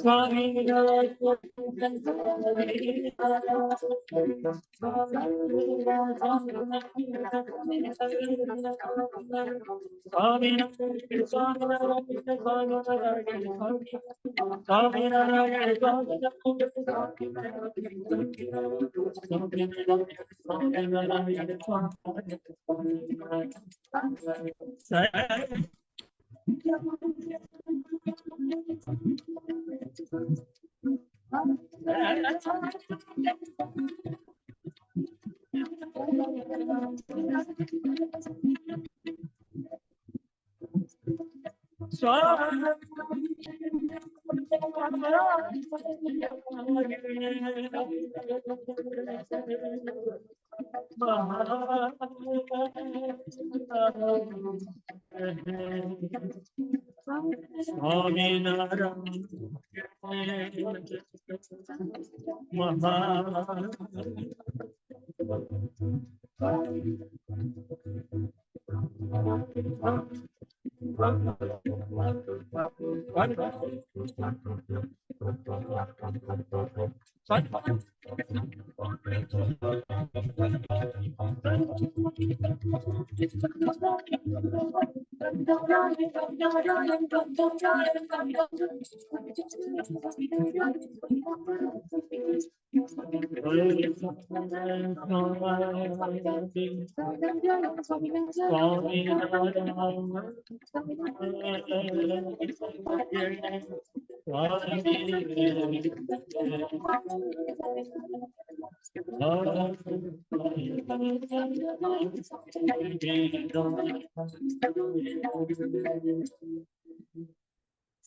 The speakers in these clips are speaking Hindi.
Swami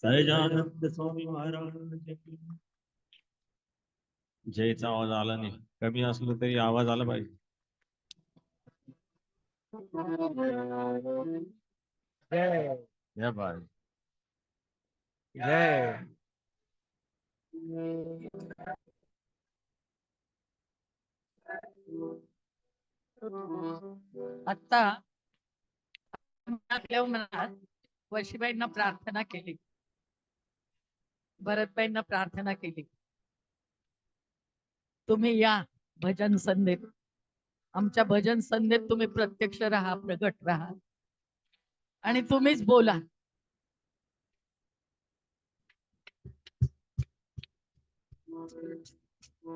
सहजानंद स्वामी महाराज की जयचा आवाज आला नाही. कमी असलो तरी आवाज आला पाहिजे. या बाय जय. आता आपल्या मनात वशीबाईंना प्रार्थना केली, भरतबाईंना प्रार्थना केली, तुम्ही या भजन संध्येत, आमच्या भजन संध्येत तुम्ही प्रत्यक्ष राहा, प्रगट राहा आणि तुम्हीच बोला.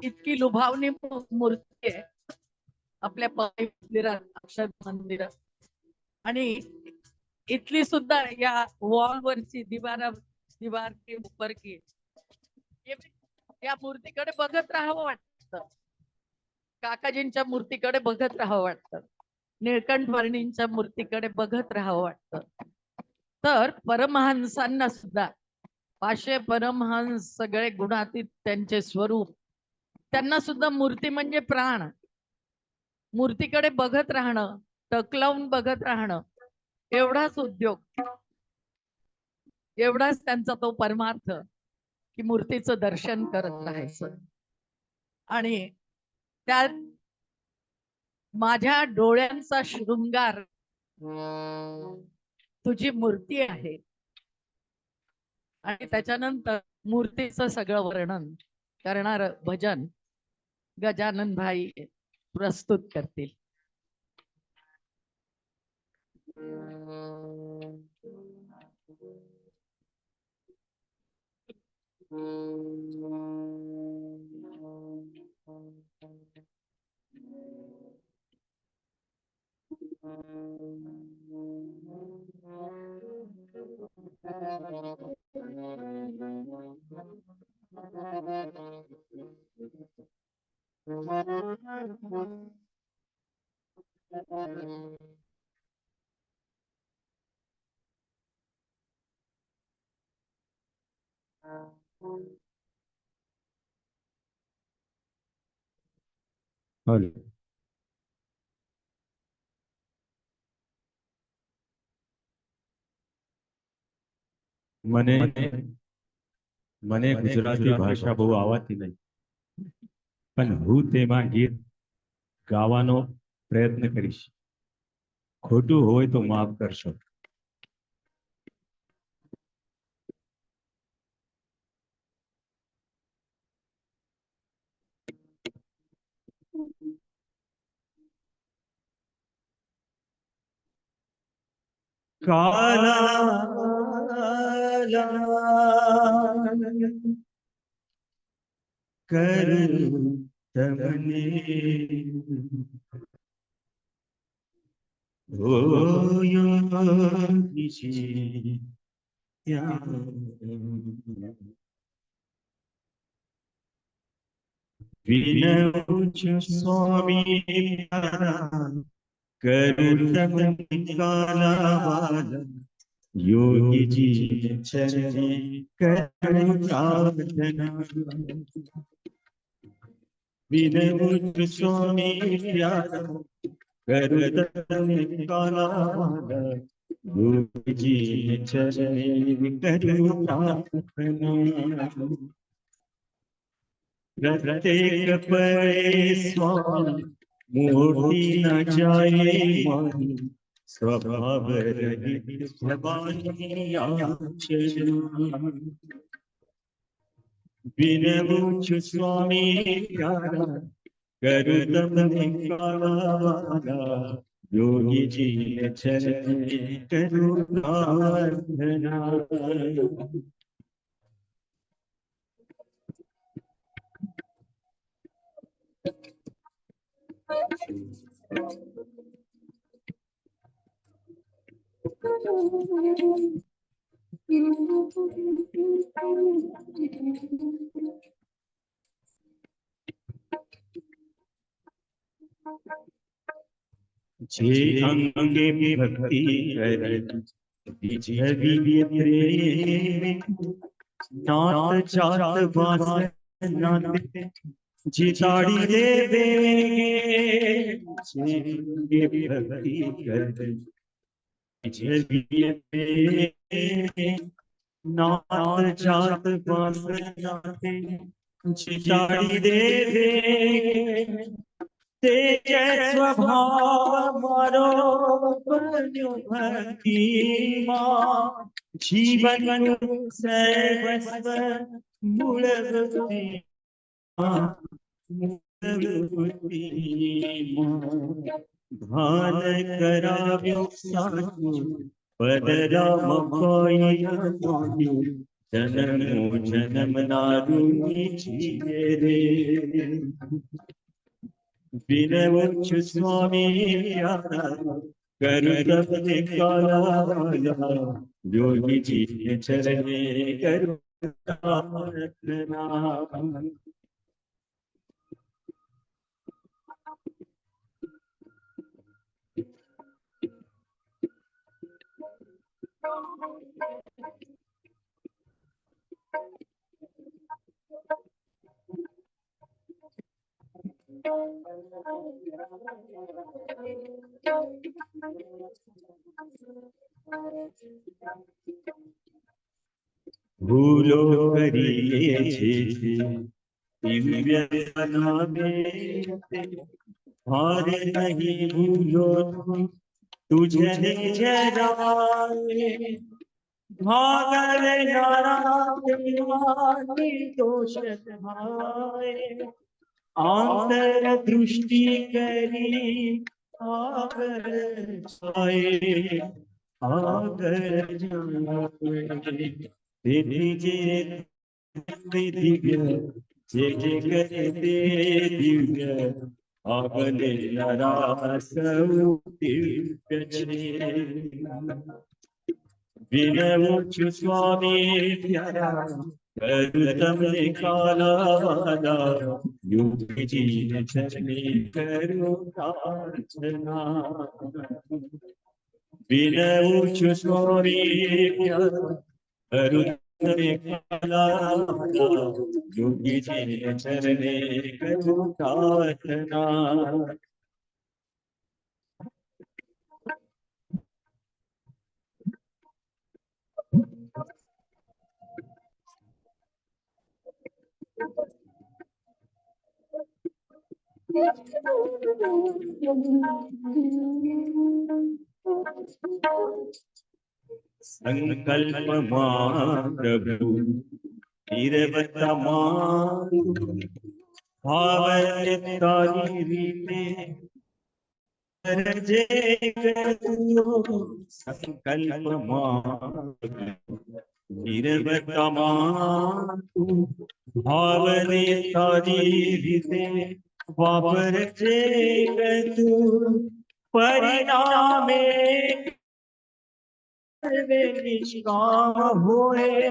इतकी लुभावणी मूर्ती आहे आपल्या पायी मंदिरात, अक्षर मंदिरात, आणि इथली सुद्धा या वॉलवरची दीवार की ऊपर की या मूर्तीकडे बघत राहावं वाटतं. काकाजींच्या मूर्तीकडे बघत राहावं वाटतं. निळकंठ वर्णींच्या मूर्तीकडे बघत राहावं वाटतं. तर परमहंसांना सुद्धा 500 परमहंस सगळे गुणातीत त्यांचे स्वरूप, त्यांना सुद्धा मूर्ती म्हणजे प्राण. मूर्तीकडे बघत राहणं, टक लावून बघत राहणं, एवढाच उद्योग, एवढाच त्यांचा तो परमार्थ, की मूर्तीचं दर्शन करत राहायचं. आणि त्यात माझ्या डोळ्यांचा शृंगार तुझी मूर्ती आहे. आणि त्याच्यानंतर मूर्तीचं सगळं वर्णन करणार भजन गजानन भाई प्रस्तुत करतील. મને મને ગુજરાતી ભાષા બહુ આવડતી નહીં, પણ હું તેમાં ગીત ગાવાનો પ્રયત્ન કરીશ. ખોટું હોય તો માફ કરશો. काला करूं तमने होयो निशी विनौच स्वामी करूं तमने काला योगी जी चरणे करूं प्रार्थना विनौच स्वामी प्यारा करूं तमने काला योगी जी चरणे करूं प्रार्थना प्रत्येक परे स्वामी मूर्ति न जाए मानी स्वभाव रहित भवानी आचरण विनमुच स्वामी प्यारा करूं तमने काला योगी जी चरणे करूं प्रार्थना जे अंगे भक्ति करे विजय प्रेम नात जात वास नाते जिताड़ी देवे जे अंगे भक्ति करे विजय प्रेम नात जात वास नाते जिताड़ी देवे तेज स्वभाव मारो बन्यो भक्ति मां जीवन सर्वस्व मूल भक्ति भान कराव्यो साधु पदराम कोई जन्म जन्म नारु जीवे रे विनवुच स्वामी प्यारा करु तब निकाला योगी जी के चरणे करो प्रार्थना। भूलो करिए छे दिव्य नामे हारे नहीं भूलो तुझे जराए भागर नारायण दोष भाए आंतर दृष्टि करी आगर छाए आगर जाए दीजिए दिव्य जे जे करे दे दिव्य आगले नरा सब दिव्य छे विनमुच स्वामी प्यारा करु तमने काला वाला योगी जी ने चरणे करो प्रार्थना। विनमुच स्वामी प्यारा करु तमने काला वाला योगी जी ने चरणे करो प्रार्थना। संकल्प प्रभु निरवतमा भावने तारी रीते रजे संकल्प निरवतमा भावने तारी रीते वापर जे परिणामे निष्काम होए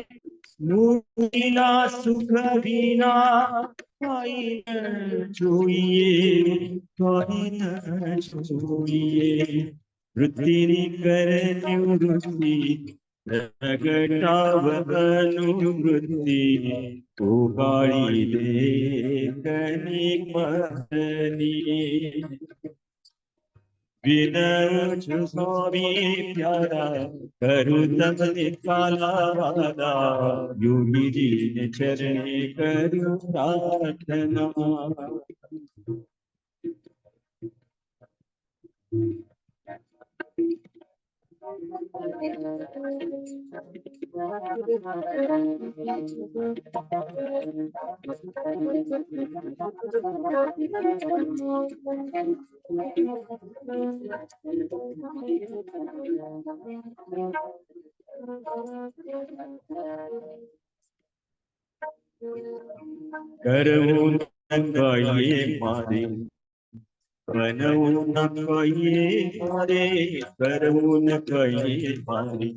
मुक्तिना सुख बिना कोई न जोइए कोई न जोइए वृत्ति कर निवृत्ति प्रगटाव अनुवृत्ति उगाड़ी दे कनिक मदनी। विनमुच स्वामी प्यारा करु तब निकाला वाला योगी जी ने चरणे करो प्रार्थना। करवो न कहिए मारे बनवो न कहिए मारे करवो न कहिए मारे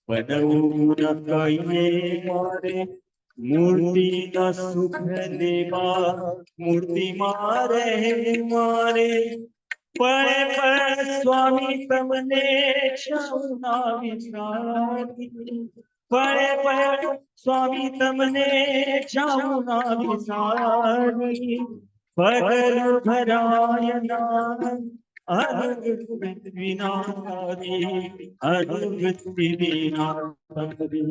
बनवो न कहिए मारे मूर्ति न सुख देवा मूर्ति मारे मारे पड़े पर स्वामी तमने क्षमा विचारी पड़े पर स्वामी तमने क्षमा विचारी पगल भरायना अनुवृत्ति विनारी अनुवृत्ति विनारी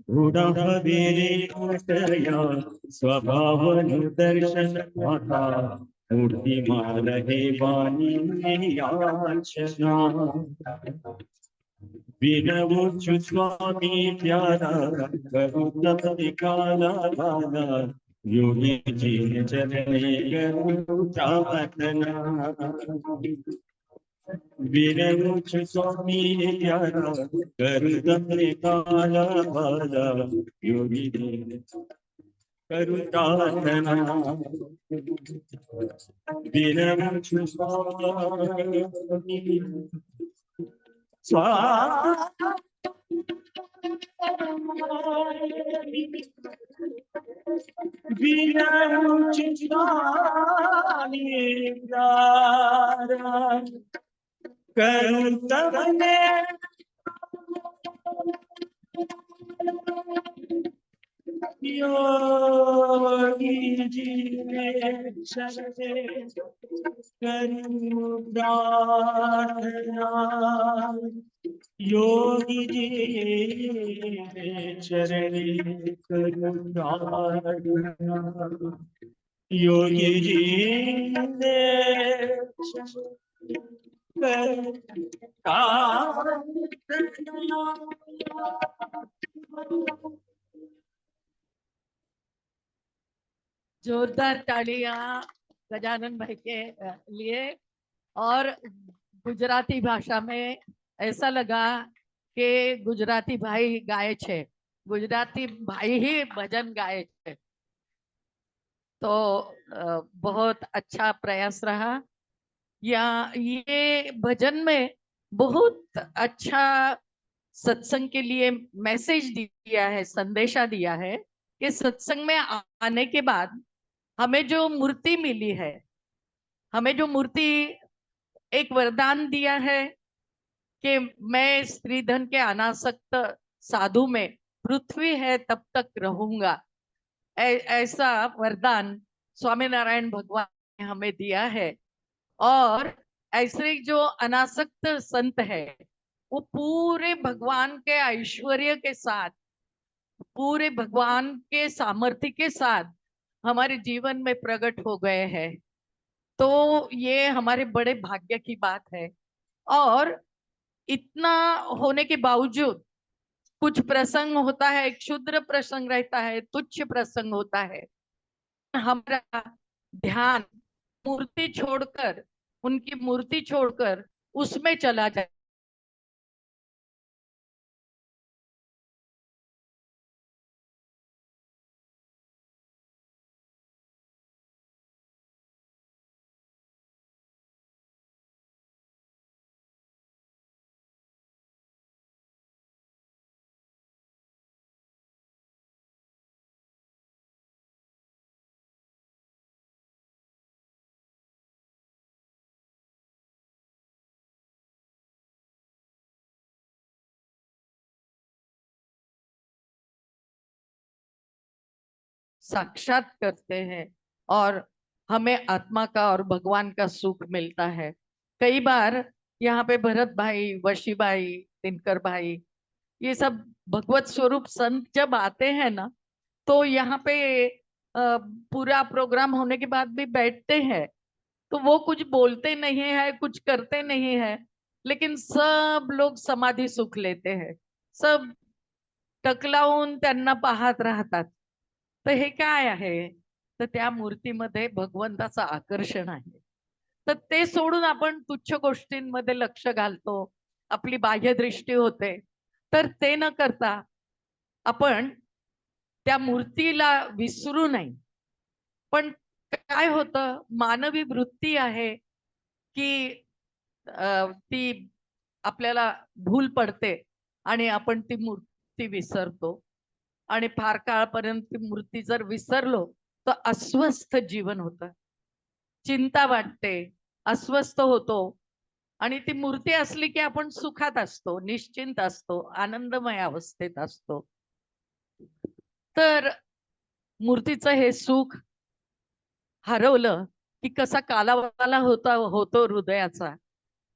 रूढ़ मेरे उठया स्वभाव दर्शन माता मूर्ति मारहे वाणी याचना। विनमुच स्वामी प्यारा करु तब निकाला वाला योगी जी चरणे करो प्रार्थना। विनमुच स्वामी प्यारा करु तब निकाला वाला योगी जी करूं प्रार्थना विनम्र स्वामी विनम्र स्वामी प्यारा करूं तमने योगी जी ने चले करूं प्रार्थना योगी जी ने चले करूं प्रार्थना योगी जी ने चले करूं प्रार्थना जोरदार तालियां गजानन भाई के लिए। और गुजराती भाषा में ऐसा लगा कि गुजराती भाई गाए छे, गुजराती भाई ही भजन गाए छे। तो बहुत अच्छा प्रयास रहा। या ये भजन में बहुत अच्छा सत्संग के लिए मैसेज दिया है, संदेशा दिया है कि सत्संग में आने के बाद हमें जो मूर्ति मिली है, हमें जो मूर्ति एक वरदान दिया है कि मैं स्त्री धन के अनासक्त साधु में पृथ्वी है तब तक रहूंगा, ऐसा वरदान स्वामीनारायण भगवान ने हमें दिया है। और ऐसे जो अनासक्त संत है वो पूरे भगवान के ऐश्वर्य के साथ, पूरे भगवान के सामर्थ्य के साथ हमारे जीवन में प्रकट हो गए हैं। तो ये हमारे बड़े भाग्य की बात है। और इतना होने के बावजूद कुछ प्रसंग होता है, एक क्षुद्र प्रसंग रहता है, तुच्छ प्रसंग होता है, हमारा ध्यान मूर्ति छोड़कर, उनकी मूर्ति छोड़कर उसमें चला जाए। साक्षात करते हैं और हमें आत्मा का और भगवान का सुख मिलता है। कई बार यहाँ पे भरत भाई, वशी भाई, दिनकर भाई, ये सब भगवत स्वरूप संत जब आते हैं ना, तो यहाँ पे पूरा प्रोग्राम होने के बाद भी बैठते हैं। तो वो कुछ बोलते नहीं है, कुछ करते नहीं है, लेकिन सब लोग समाधी सुख लेते हैं, सब टकलावून त्यांना पाहत राहतात। तर हे काय आहे, तर त्या मूर्तीमध्ये भगवंताचं आकर्षण आहे। तर ते सोडून आपण तुच्छ गोष्टींमध्ये लक्ष घालतो, आपली बाह्य दृष्टी होते। तर ते न करता आपण त्या मूर्तीला विसरू नये। पण काय होतं, मानवी वृत्ती आहे की ती आपल्याला भूल पडते आणि आपण ती मूर्ती विसरतो। आणि फार काळपर्यंत ती मूर्ती जर विसरलो तर अस्वस्थ जीवन होतं, चिंता वाटते, अस्वस्थ होतो। आणि ती मूर्ती असली की आपण सुखात असतो, निश्चिंत असतो, आनंदमय अवस्थेत असतो। तर मूर्तीचं हे सुख हरवलं की कसा कालावाला होतो हृदयाचा,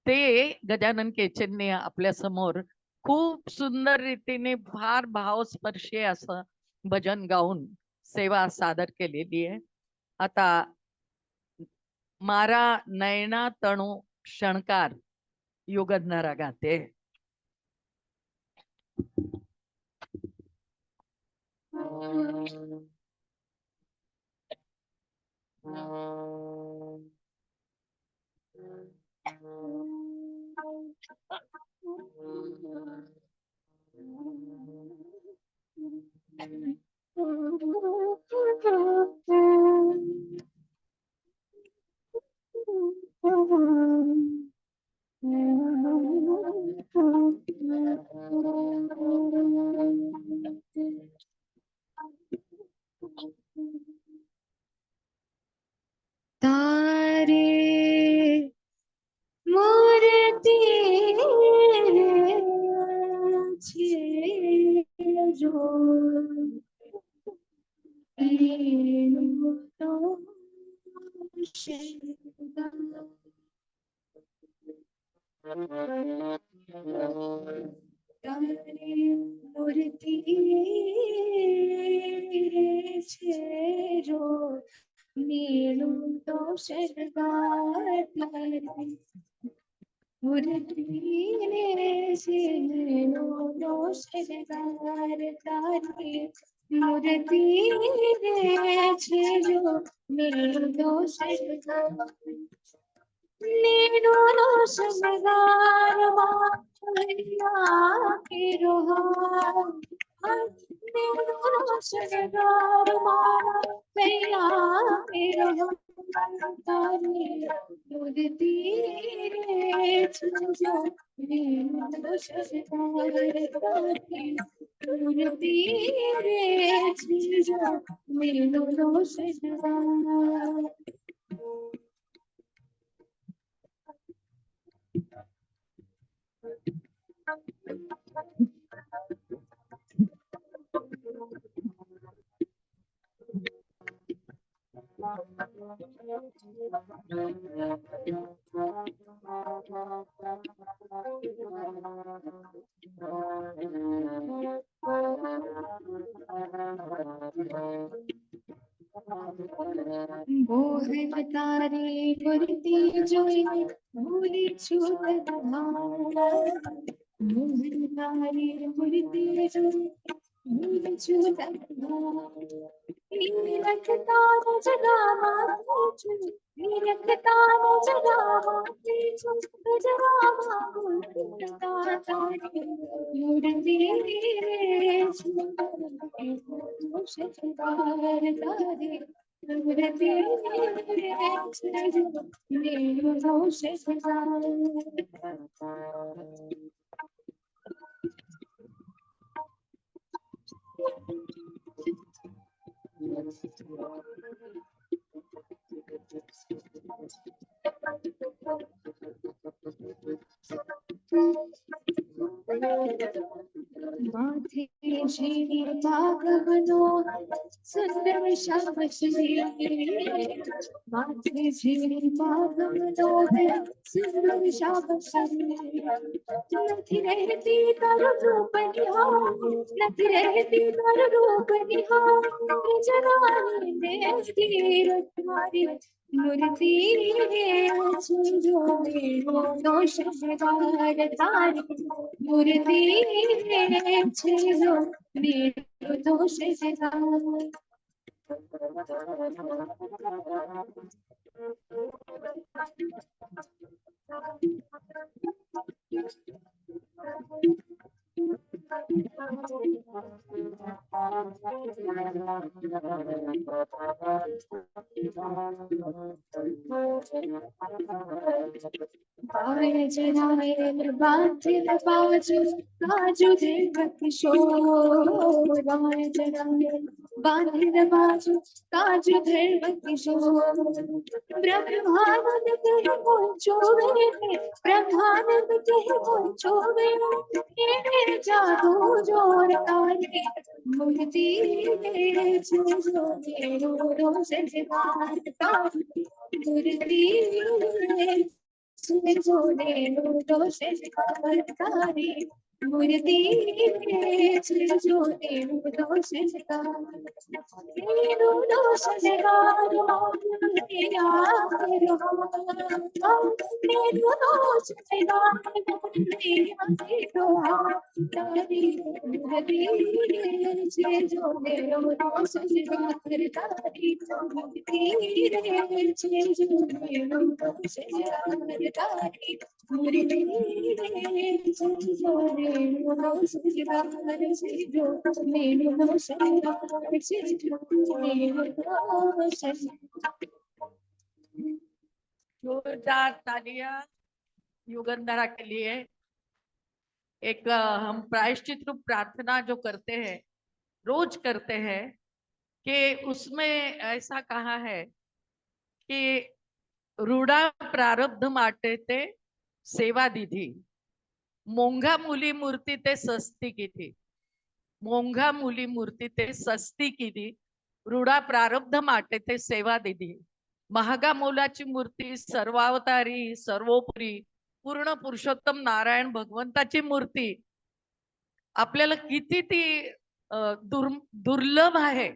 ते गजानन केचनने आपल्या समोर खूप सुंदर रीतीने फार भावस्पर्शी असं भजन गाऊन सेवा सादर केलेली आहे। आता मारा नयना तणू क्षणकार युगधनारा गाते। जो मीनू दोष गार। તારી મૂર્તિ રે છે જો નીલું તો શણગાર તારી મૂર્તિ રે છે નીલું તો શણગાર તારી મૂર્તિ રે છે જો નીલું તો શણગાર नीनो नो शृंगार माया के रोहार नीनो नो शृंगार माया के रोहार तारी मूर्ति रे जो नीनो नो शृंगार तारी मूर्ति रे जो नीनो नो शृंगार। मोहन तारी मूर्ति जोई भूली छूट मोहन तारी मूर्ति जोई भूली छूट निरखता जगा माथे निरखता जगा माथे जगा माता तारी मूर्ति रे शृंगार तारी मूर्ति रे नीलो दोष गार। माथे श्री भागवनो सुंदर शाबश्री माथे श्री भागवनो सुंदर शाबश्री नथी रहती कर रूप निहार नथी रहती कर रूप निहार जवानी देखती रखवारी मूर्ति रे जो मीनू दोष गार तारी मूर्ति रे जो मीनू दोष गार। बाय जनाए बांधिल बाजू काजू देव किशोर बाय जनाए बांधिल बाजू काजू देव किशोर ब्रह्मानंद कहे पहुंचोवे ब्रह्मानंद कहे पहुंचोवे ये जादू जोर तारे मूर्ति रे जो मीनू दोष गार तारी मूर्ति रे जो मीनू दोष गार तारी मूर्ति रे जो मीनू दोष गार। मीनू दोष गार माया के रोहार मीनू दोष गार माया के रोहार तारी मूर्ति रे जो मीनू दोष गार तारी मूर्ति रे जो मीनू दोष गार तारी मूर्ति रे जो मीनू दोष गार जो मीनू दोष गार जो मीनू दोष। जोरदार तालियां युगंधरा के लिए। एक हम प्रायश्चित रूप प्रार्थना जो करते हैं रोज करते हैं कि उसमें ऐसा कहा है कि रूढा प्रारब्ध माटे ते सेवा दीधी मोंघा मुली मूर्ति ते सस्ती की थी। मोंघा मुली मूर्ती ते सस्ती किती, रूढा प्रारब्ध माटे ते सेवा दिली. महागा मोलाची मूर्ती सर्वावतारी सर्वोपरी पूर्ण पुरुषोत्तम नारायण भगवंताची मूर्ती आपल्याला किती ती दुर्लभ आहे,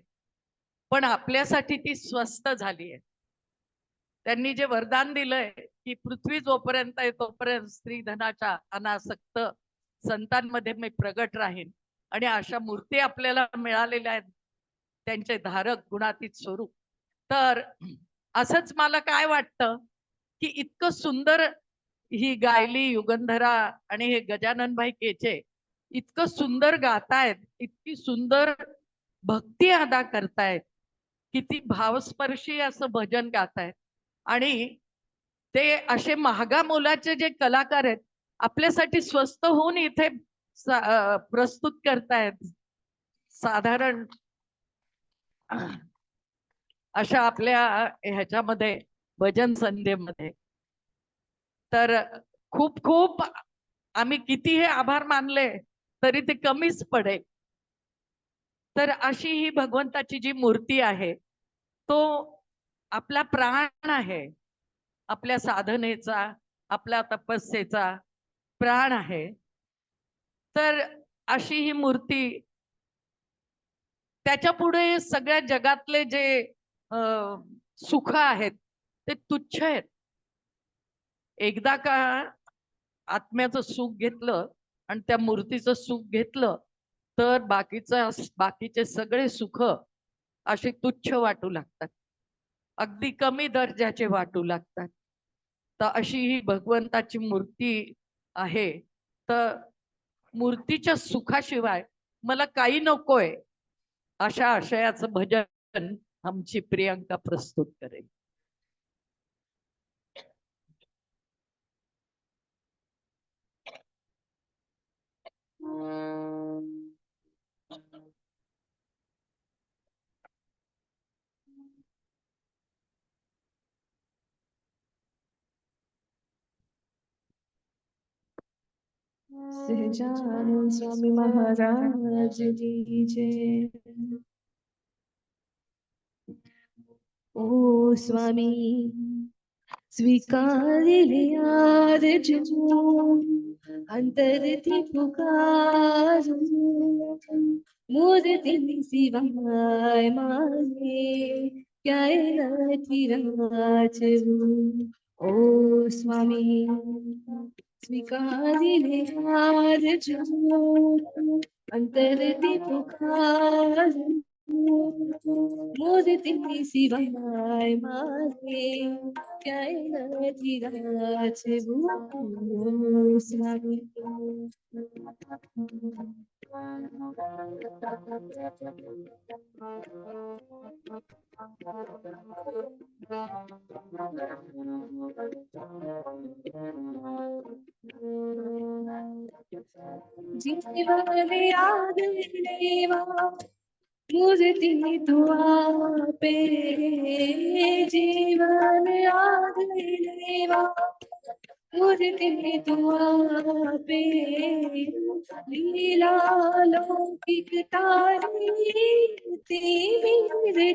पण आपल्यासाठी ती स्वस्त झाली आहे. त्यांनी जे वरदान दिलंय की पृथ्वी जोपर्यंत आहे तोपर्यंत स्त्री धनाच्या अनासक्त संतांमध्ये मी प्रगट राहीन. आणि अशा मूर्ती आपल्याला मिळालेल्या आहेत, त्यांचे धारक गुणातीत स्वरूप. तर असंच मला काय वाटतं की इतकं सुंदर ही गायली युगंधरा आणि हे गजाननभाई केचे इतकं सुंदर गातायत, इतकी सुंदर भक्ती अदा करतायत, किती भावस्पर्शी असं भजन गातायत. आणि ते असे महागा मोलाचे जे कलाकार आहेत आपल्यासाठी स्वस्त होऊन इथे प्रस्तुत करतायत. साधारण अशा आपल्या ह्याच्यामध्ये भजन संध्येमध्ये तर खूप खूप आम्ही किती हे आभार मानले तरी ते कमीच पडेल. तर अशी ही भगवंताची जी मूर्ती आहे तो आपला प्राण आहे, आपल्या साधनेचा, आपल्या तपस्येचा प्राण आहे. तर अशी ही मूर्ती, त्याच्या पुढे सगळ्या जगातले जे सुख आहेत ते तुच्छ आहेत. एकदा का आत्म्याचं सुख घेतलं आणि त्या मूर्तीचं सुख घेतलं तर बाकीचे सगळे सुख असे तुच्छ वाटू लागतात, अगदी कमी दर्जाचे वाटू लागतात. तर अशी ही भगवंताची मूर्ती आहे. तर मूर्तीच्या सुखाशिवाय मला काही नकोय, अशा आशयाचं भजन आमची प्रियंका प्रस्तुत करेल. सहजानंद स्वामी महाराज की जय. ओ स्वामी स्वीकारिले आरजू अंतरती पुकारू, मूर्ति सिवाय माने क्या नहीं राजू. ओ स्वामी स्वीकारिले आरजू अंतरती पुकारू, मूर्ति सिवाय माने क्या नहीं राजू. स्वामी जीवन याद लेवा मूर्ति दुआ पे, जीवन याद लेवा मूर्ति दुआ पे, लीला लौकिक तारी तेरे पे,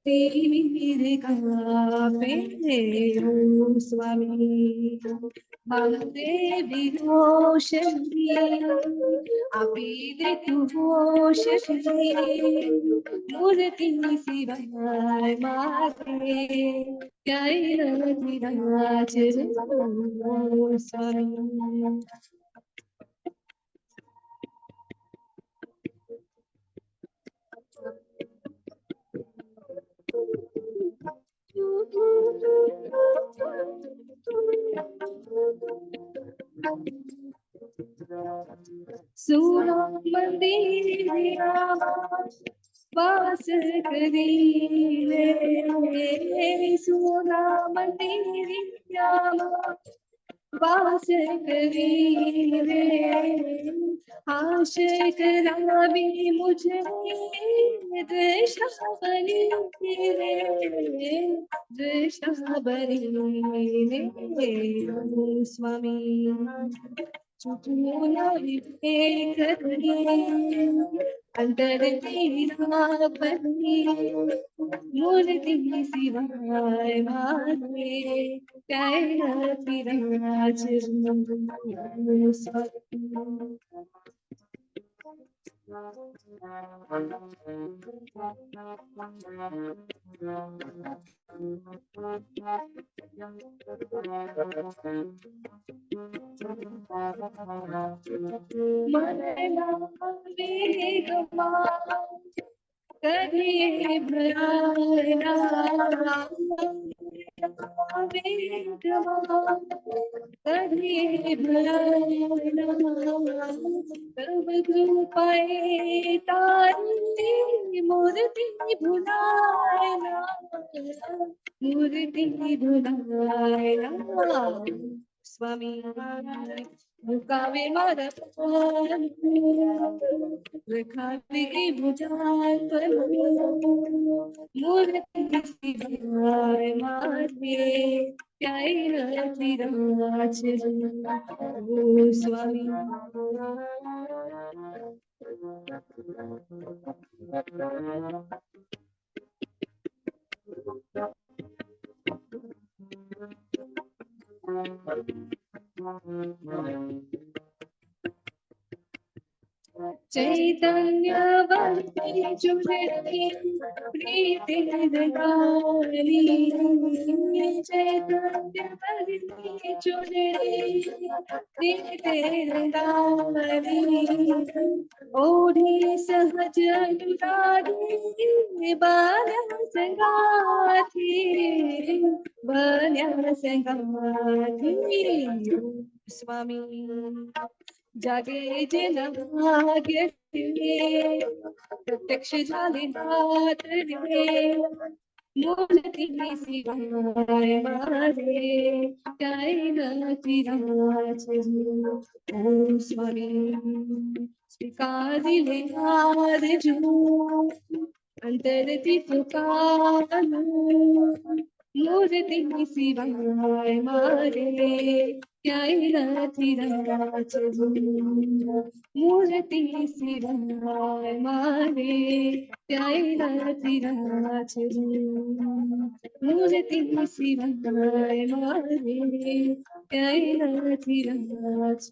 तेरे पे. ओ स्वामी हमारे विरोशनी अभी तू होशनी, मूर्ति सिवाय मारे क्या राज. ओ स्वामी सुना मंदिर वास करीले, सुना मंदिर वास करीले, आशय करावी मुझे दृशा बनी रे, दृशा बनी रे. स्वामी अंतर तेरा बनी मूर्ति सिवाय मारे कैरत विराज मरना वेगमा करिए भराना वेगमा करिए भराना तब कृपाए तारी मूर्ति भुलाना मूर्ति भुलाना स्वामी मुकावे मारा रखावे की भुजाल पर मूर्ति सिवाय मारे प्याई रति राज ओ स्वामी चैतन्य वंदे जुड़े प्रीति लगाली चैतन्य वंदे जुड़े प्रीति लगाली ओढ़े सहज अनुरागी बाल्या संगाती स्वामी जागे जे भाग्य प्रत्यक्ष झाले नाथ रे मूर्ती सिवाय मारे काय गती राज ओ स्वामी स्वीकारिले आरजू अंतरती पुकारू मूर्ति सिवाय मारे क्या रति राज मूर्ति सिवाय मारे क्या रति राज मूर्ति सिवाय मारे क्या रति राज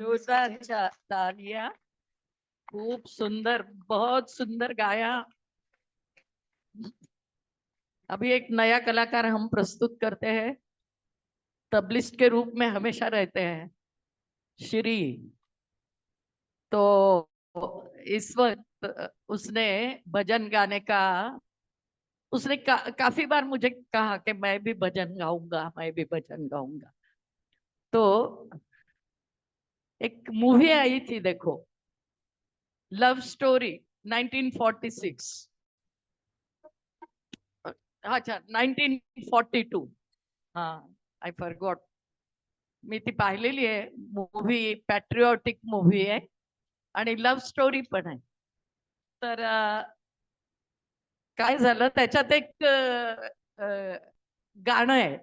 जोरदार तालियां। खूब सुंदर, बहुत सुंदर गाया। अभी एक नया कलाकार हम प्रस्तुत करते हैं, तबलिस्ट के रूप में हमेशा रहते हैं, श्री। तो इस वक्त उसने भजन गाने का, उसने काफी बार मुझे कहा कि मैं भी भजन गाऊंगा, मैं भी भजन गाऊंगा। तो एक मूवी आई थी, देखो, लव स्टोरी 1946, अच्छा 1942, हाँ आई फॉरगॉट। मी ती पाहिलेली आहे मूवी, पॅट्रिऑटिक मूवी आहे आणि लव्ह स्टोरी पण आहे। तर काय झालं त्याच्यात एक गाणं आहे,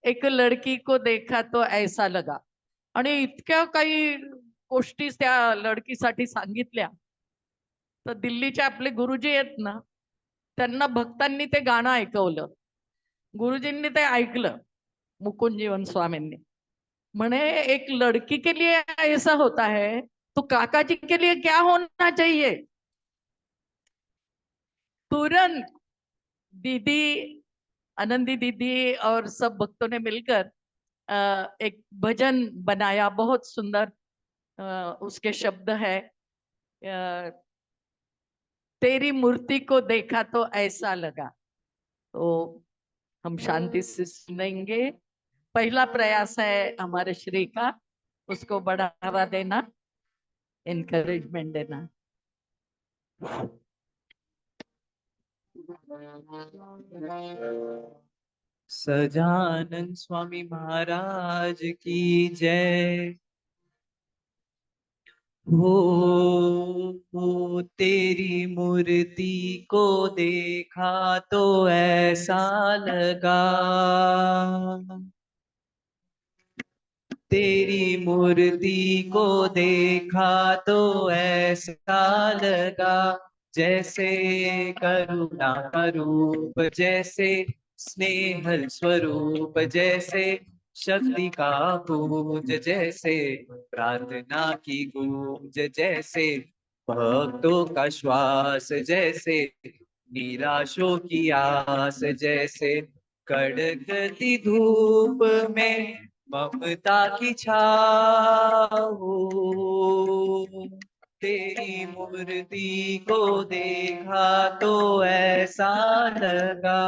एक लड़की को देखा तो ऐसा लगा, आणि इतक्या काही गोष्टी त्या लडकीसाठी सांगितल्या। तर दिल्लीचे आपले गुरुजी आहेत ना, त्यांना भक्तांनी ते गाणं ऐकवलं, गुरुजींनी ते ऐकलं, मुकुंद जीवन स्वामींनी म्हणे एक लड़की के लिए ऐसा होता है तो काका जी के लिए क्या होना चाहिए। तुरंत दीदी, आनंदी दीदी और सब भक्तों ने मिलकर एक भजन बनाया, बहुत सुंदर। उसके शब्द है, तेरी मूर्ति को देखा तो ऐसा लगा। तो हम शांति से सुनेंगे। पहला प्रयास है हमारे श्री का, उसको बढ़ावा देना, एनकरेजमेंट देना। सजानन स्वामी महाराज की जय हो। तेरी मूर्ति को देखा तो ऐसा लगा, तेरी मूर्ति को देखा तो ऐसा लगा जैसे करुणा का रूप, जैसे स्नेह स्वरूप, जैसे शक्ति का पूज, जैसे प्रार्थना की गूंज, जैसे भक्तों का श्वास, जैसे निराशों की आस, जैसे कड़कती धूप में ममता की छाओ। तेरी मूर्ति को देखा तो ऐसा लगा,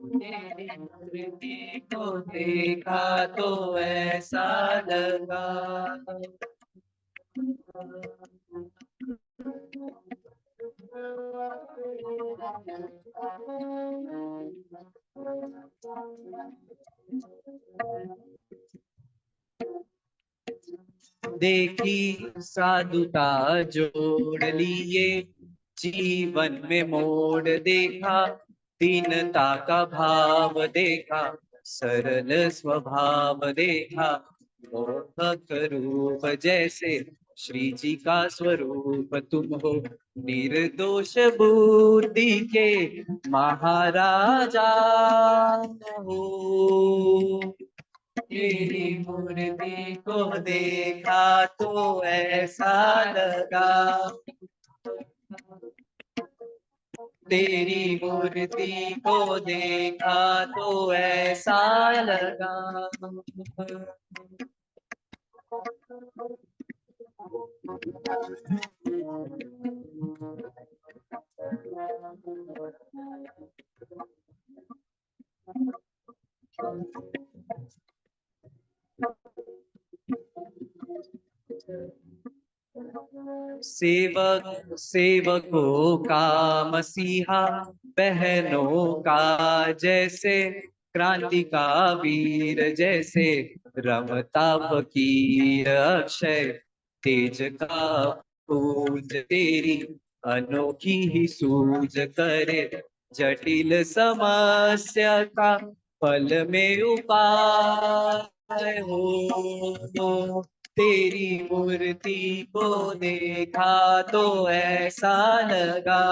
तेरी मूर्ति को देखा तो ऐसा लगा। देखी साधुता जोड़ लिए जीवन में मोड़, देखा दीनता का भाव, देखा सरल स्वभाव, देखा मोहक रूप, जैसे श्री जी का स्वरूप तुम हो। निर्दोष बुद्धि के महाराजा हो। तेरी मूर्ति को देखा तो ऐसा लगा, तेरी मूर्ति को देखा तो ऐसा लगा। सेवक सेवकों का मसीहा, बहनों का जैसे क्रांति का वीर, जैसे रमता फकीर अक्षय तेज का पूज, तेरी अनोखी ही सूझ करे जटिल समस्या का पल में उपाय हो। तेरी मूर्ति को देखा तो ऐसा लगा,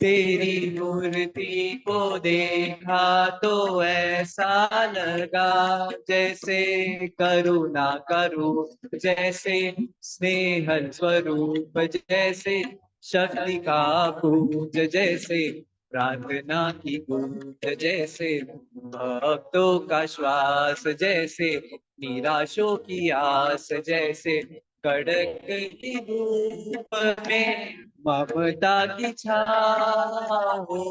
तेरी मूर्ति को देखा तो ऐसा लगा जैसे करुणा का रूप, जैसे स्नेह स्वरूप, जैसे शक्ति का पूज, जैसे प्रार्थना की गूंज, जैसे भक्तों का श्वास, जैसे निराशों की आस, जैसे कड़कती धूप में ममता की छाओ।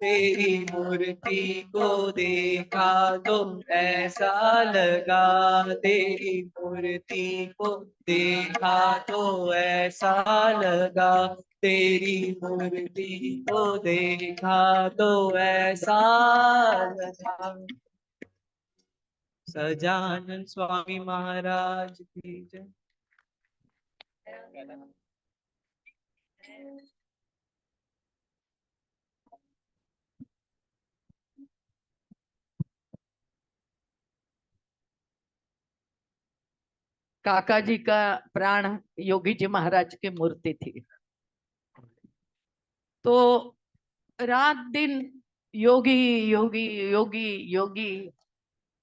तेरी मूर्ति को देखा तो ऐसा लगा, तेरी मूर्ति को देखा तो ऐसा लगा, तेरी मूर्ति को देखा तो ऐसा लगा। सजानन स्वामी महाराज की जय। काका जी का प्राण योगी जी महाराज की मूर्ति थी। तो रात दिन योगी योगी योगी योगी,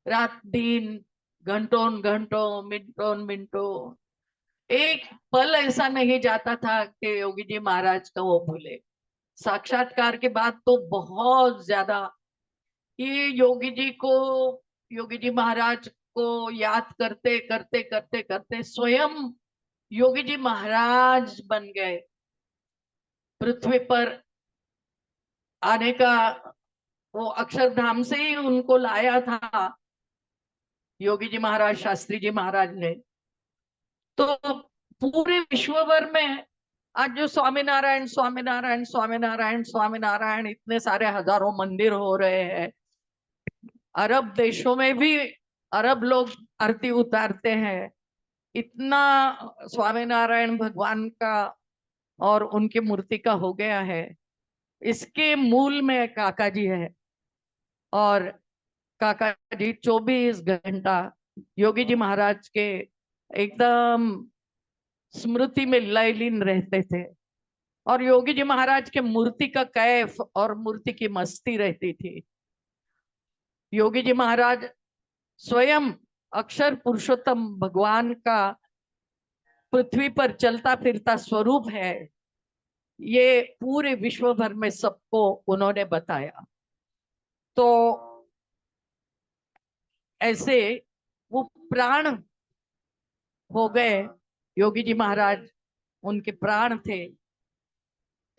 रात दिन, घंटों घंटों, मिनटों मिनटों, एक पल ऐसा नहीं जाता था कि योगी जी महाराज का वो भूले। साक्षात्कार के बाद तो बहुत ज्यादा ये योगी जी महाराज को याद करते करते करते करते स्वयं योगी जी महाराज बन गए। पृथ्वी पर आने का वो अक्षरधाम से ही उनको लाया था योगी जी महाराज, शास्त्री जी महाराज ने। तो पूरे विश्व भर में आज जो स्वामीनारायण स्वामीनारायण स्वामीनारायण स्वामीनारायण इतने सारे हजारों मंदिर हो रहे हैं, अरब देशों में भी अरब लोग आरती उतारते हैं। इतना स्वामीनारायण भगवान का और उनकी मूर्ति का हो गया है। इसके मूल में काका जी है। और काका जी 24 घंटा योगी जी महाराज के एकदम स्मृति में लयलीन रहते थे। और योगी जी महाराज के मूर्ति का कैफ और मूर्ति की मस्ती रहती थी। योगी जी महाराज स्वयं अक्षर पुरुषोत्तम भगवान का पृथ्वी पर चलता फिरता स्वरूप है, ये पूरे विश्व भर में सबको उन्होंने बताया। तो ऐसे वो प्राण हो गए योगी जी महाराज, उनके प्राण थे।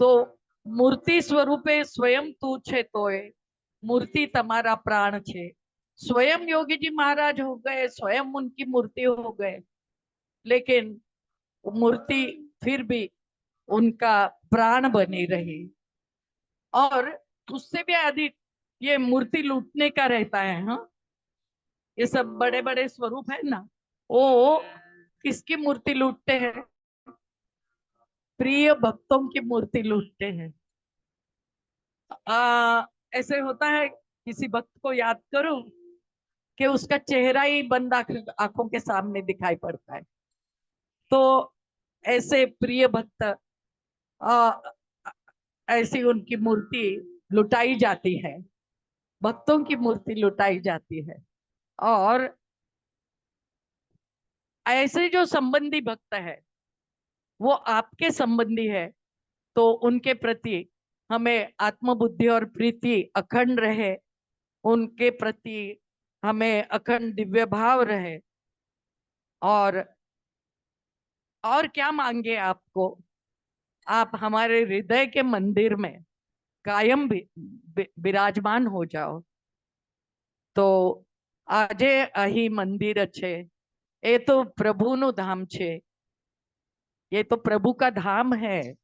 तो मूर्ति स्वरूपे स्वयं तू छे तोय, मूर्ति तमारा प्राण छे। स्वयं योगी जी महाराज हो गए, स्वयं उनकी मूर्ति हो गए, लेकिन मूर्ति फिर भी उनका प्राण बनी रही। और उससे भी अधिक ये मूर्ति लूटने का रहता है। हाँ, ये सब बड़े बड़े स्वरूप है ना, वो किसकी मूर्ति लूटते हैं? प्रिय भक्तों की मूर्ति लूटते हैं। ऐसे होता है, किसी भक्त को याद करो कि उसका चेहरा ही बंद आंखों के सामने दिखाई पड़ता है। तो ऐसे प्रिय भक्त, ऐसी उनकी मूर्ति लुटाई जाती है, भक्तों की मूर्ति लुटाई जाती है। और ऐसे जो संबंधी भक्त है वो आपके संबंधी है, तो उनके प्रति हमें आत्मबुद्धि और प्रीति अखंड रहे, उनके प्रति हमें अखंड दिव्य भाव रहे। और क्या मांगे आपको? आप हमारे हृदय के मंदिर में कायम विराजमान हो जाओ। तो आजे अही मंदिर छे, ये तो प्रभु नु धाम छे, ये तो प्रभु का धाम है।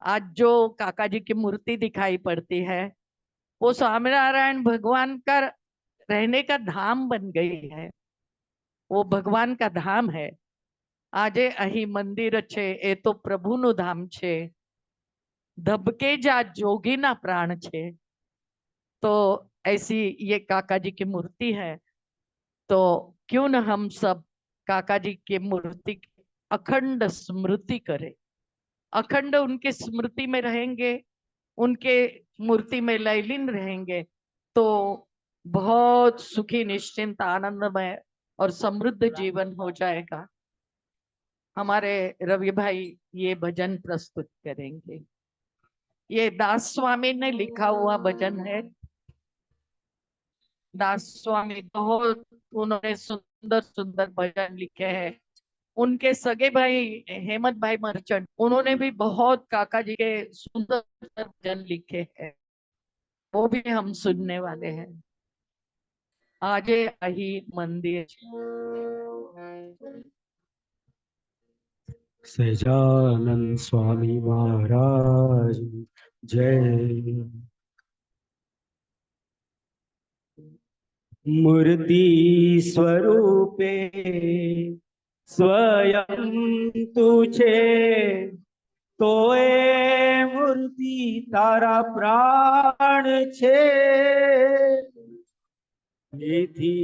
आज जो काका जी की मूर्ति दिखाई पड़ती है वो स्वामीनारायण भगवान का रहने का धाम बन गई है, वो भगवान का धाम है। आजे अही मंदिर छे, ये तो प्रभु नु धाम छे, धबके जा जोगी ना प्राण छे। तो ऐसी ये काका जी की मूर्ति है। तो क्यों न हम सब काका जी की मूर्ति की अखंड स्मृति करें, अखंड उनके स्मृति में रहेंगे, उनके मूर्ति में लयलीन रहेंगे, तो बहुत सुखी निश्चिंत आनंदमय और समृद्ध जीवन हो जाएगा। हमारे रवि भाई ये भजन प्रस्तुत करेंगे। ये दास स्वामी ने लिखा हुआ भजन है। दास स्वामी बहुत, उन्होंने सुंदर सुंदर भजन लिखे हैं। उनके सगे भाई हेमंत भाई मर्चेंट, उन्होंने भी बहुत काका जी के सुंदर सुंदर भजन लिखे हैं, वो भी हम सुनने वाले हैं। आजे अही मंदिर। सजानंद स्वामी महाराज जय। मूर्ति स्वरूपे स्वयं तुझे तोए, मूर्ति तारा प्राण छे। निधि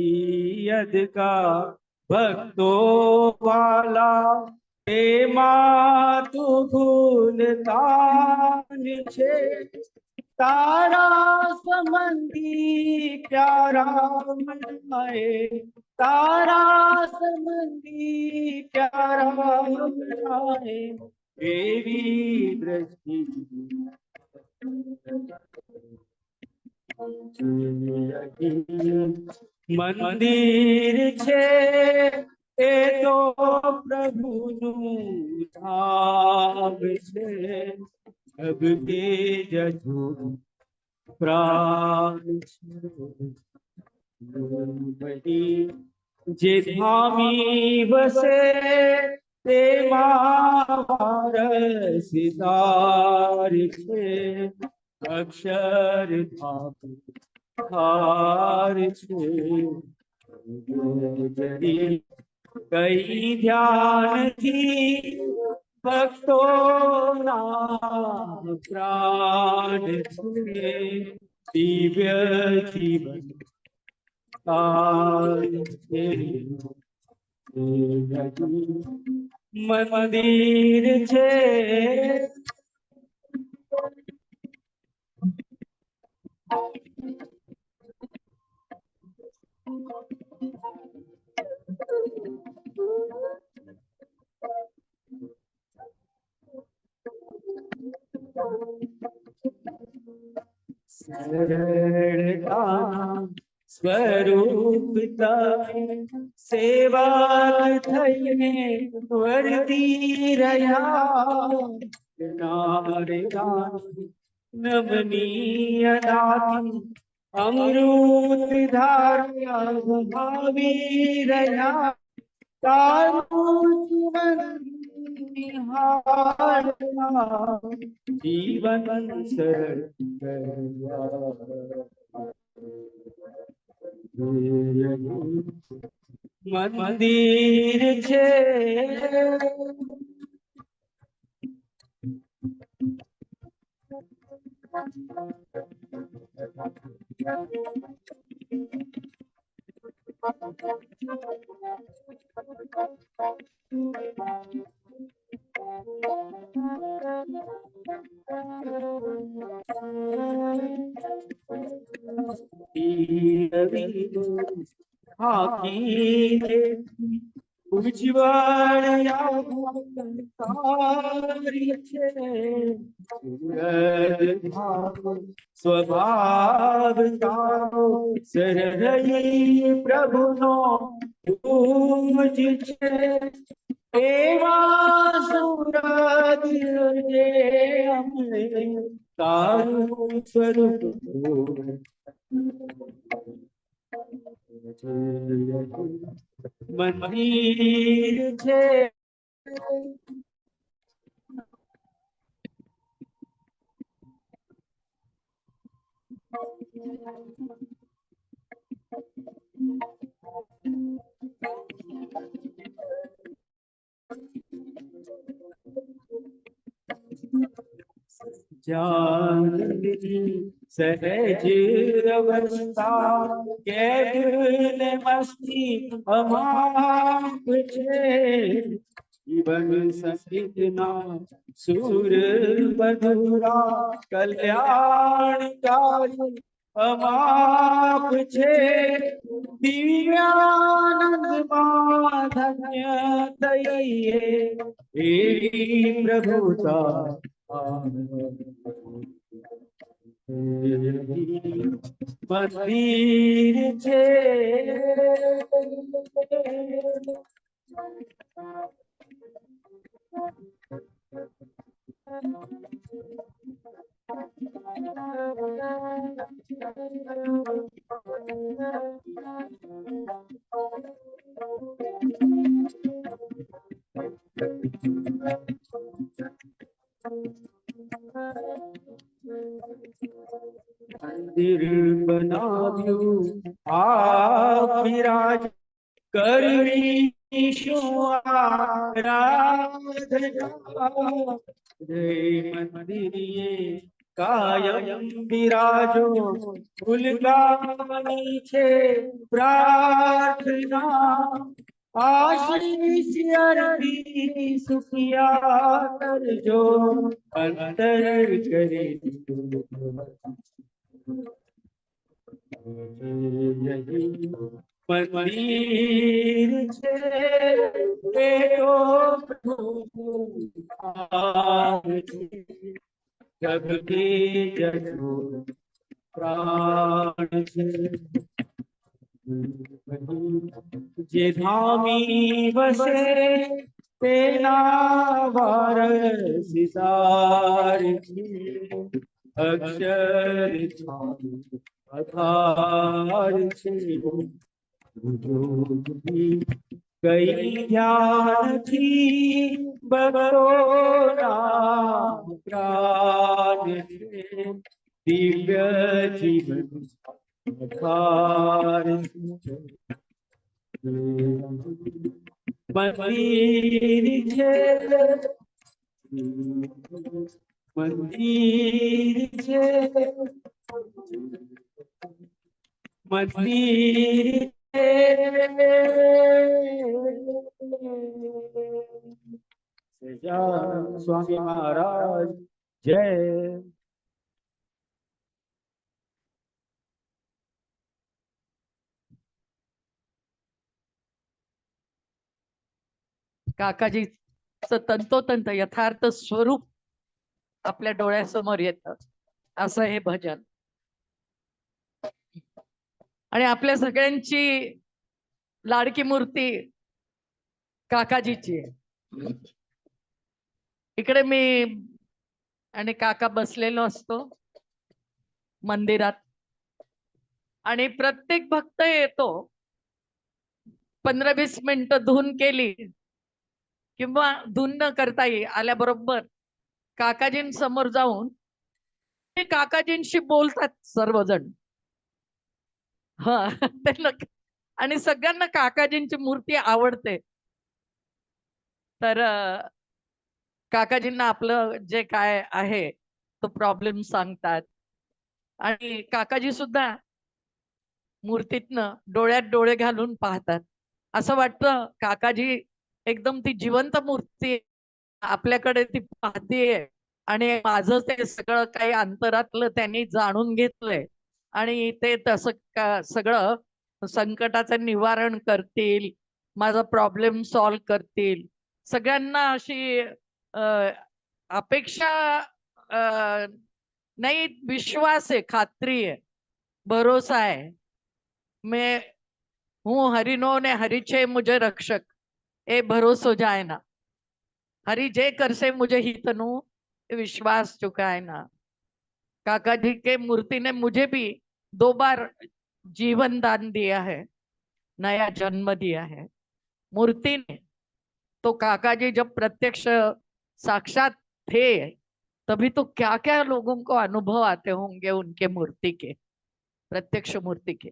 यद का भक्तो वाला, तेमा तू भूलतान छे। तारा संबंधी प्यारा मनाए, तारा संबंधी प्यारा मनाए, देवी दृष्टि मंदिर छे, ए तो प्रभु नु धाम छे। अब के जजो प्राण बड़ी, जे धामी बसे ते सितार छे। अक्षर धाम हार छे, जरी कई ध्यान थी भक्तों नाम प्राण छे दिव्य जीवन काल छे मंदिर छे सरलता स्वरूप तय सेवा थईने वर्ती रया नारे नमनीय दाती अमृत धारा भावी रया तारू जीवन निहारना जीवन सरल मंदिर छे उज्ज्वल स्वभाव तारो सरहई प्रभु नो पूज छे एवा सुरद जे अमने तारू स्वरूप मंदिर छे जानवी सहज अवस्था केवल मस्ती अमाप छे जीवन सहितना सुर मधुरा कल्याणकारी अमाप छे दिव्यानंद धन्य तये हे प्रभुता मंदिर छे मंदिर बनाव्यू आप विराज करवी शो आराधना जय मंदिरिये कायम विराजो फूलगानी छे प्रार्थना आशीष अरबी सुखिया करजो अंतर करे मंदिर छे एतो जग के जसो प्राण छे जे धामी वसे तेना वारसीदार छे अक्षर अथार छे कई ध्यान थी बगरोना प्राण छे दिव्य जीवन अथार छे मंदिर छे मंदिर छे मंदिर सजान स्वामी महाराज जय। काकाजीचं तंतोतंत यथार्थ स्वरूप आपल्या डोळ्यासमोर येतं असं हे भजन. आणि आपल्या सगळ्यांची लाडकी मूर्ती काकाजीची आहे. इकडे मी आणि काका बसलेलो असतो मंदिरात आणि प्रत्येक भक्त येतो 15-20 मिनिटं धून केली किंवा धून न करता आल्याबरोबर काकाजींसमोर जाऊन ते काकाजींशी बोलतात सर्वजण. हा आणि सगळ्यांना काकाजींची मूर्ती आवडते. तर काकाजींना आपलं जे काय आहे तो प्रॉब्लेम सांगतात आणि काकाजी सुद्धा मूर्तीतनं डोळ्यात डोळे घालून पाहतात. असं वाटतं काकाजी एकदम ती जिवंत मूर्ती आपल्याकडे ती पाहतीये आणि माझं ते सगळं काही अंतरातलं त्यांनी जाणून घेतलंय आणि ते तसं सगळं संकटाचं निवारण करतील, माझा प्रॉब्लेम सॉल्व्ह करतील. सगळ्यांना अशी अपेक्षा नहीं, विश्वास है, खात्री है, भरोसा है. मैं हूँ हरिनो ने हरिचे मुझे रक्षक, ए भरोसो जाए ना. हरि जे कर से मुझे हितनु विश्वास चुका है ना. काका जी के मूर्ति ने मुझे भी 2 बार जीवन दान दिया है, नया जन्म दिया है मूर्ति ने. तो काका जी जब प्रत्यक्ष साक्षात थे तभी तो क्या क्या लोगों को अनुभव आते होंगे उनके मूर्ति के, प्रत्यक्ष मूर्ति के.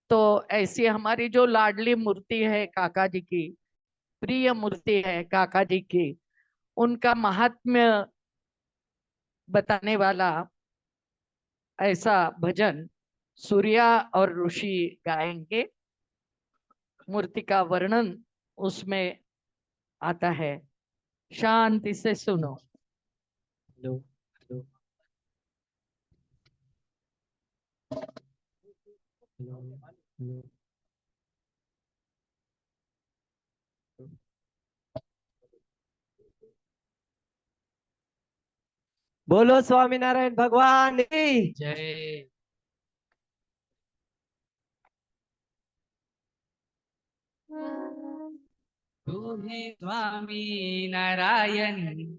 तो ऐसी हमारी जो लाडली मूर्ति है काका जी की, प्रिय मूर्ति है काका जी की, उनका महात्म्य बताने वाला ऐसा भजन सूर्या और ऋषि गाएंगे. मूर्ति का वर्णन उसमें आता है. शांति से सुनो. Hello hello hello. बोलो स्वामीनारायण भगवान की जय. तू ही स्वामी नारायण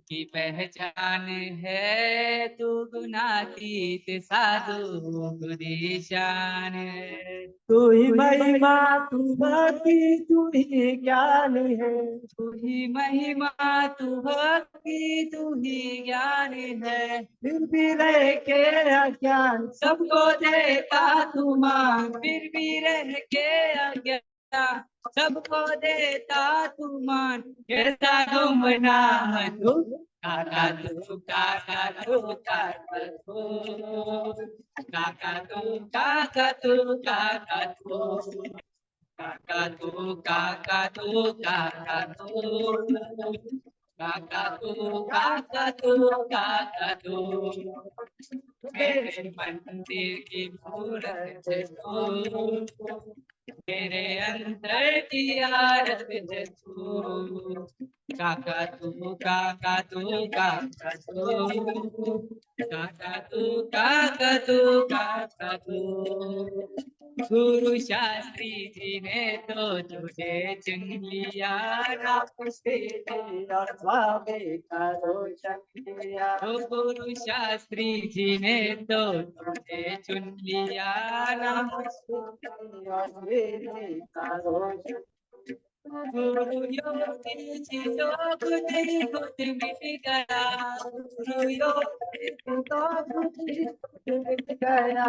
की पहचान है, तू गुणातीत साधु गुणीशान है. तू ही महिमा तू भक्ति तू ही ज्ञान है. तू ही महिमा तू भक्ति तू ही ज्ञान है. फिर भी रह के अज्ञान सबको देता तू मान, फिर भी रह के अज्ञान सबको देता तू मान. कैसा गुमनाम तू काका तू काका तू काका तू काका तू काका तू काका तू काका तू काका तू काका तू काका तू काका तू काका तू. मेरे मंदिर की मूरत तू, मेरे अंदर की आरत तू. काका तू काका तू काका तू काका तू काका तू काका तू. गुरु शास्त्री जी ने तो तुझे चुन लिया, नाम से और स्वामी का रोशन किया. तो गुरु शास्त्री जी ने तो तुझे चुन लिया, नाम से और स्वामी का रोशन. गुरु योगी जी तो खुद ही खुद मिट गया. गुरु योगी तो खुद ही मिट गया.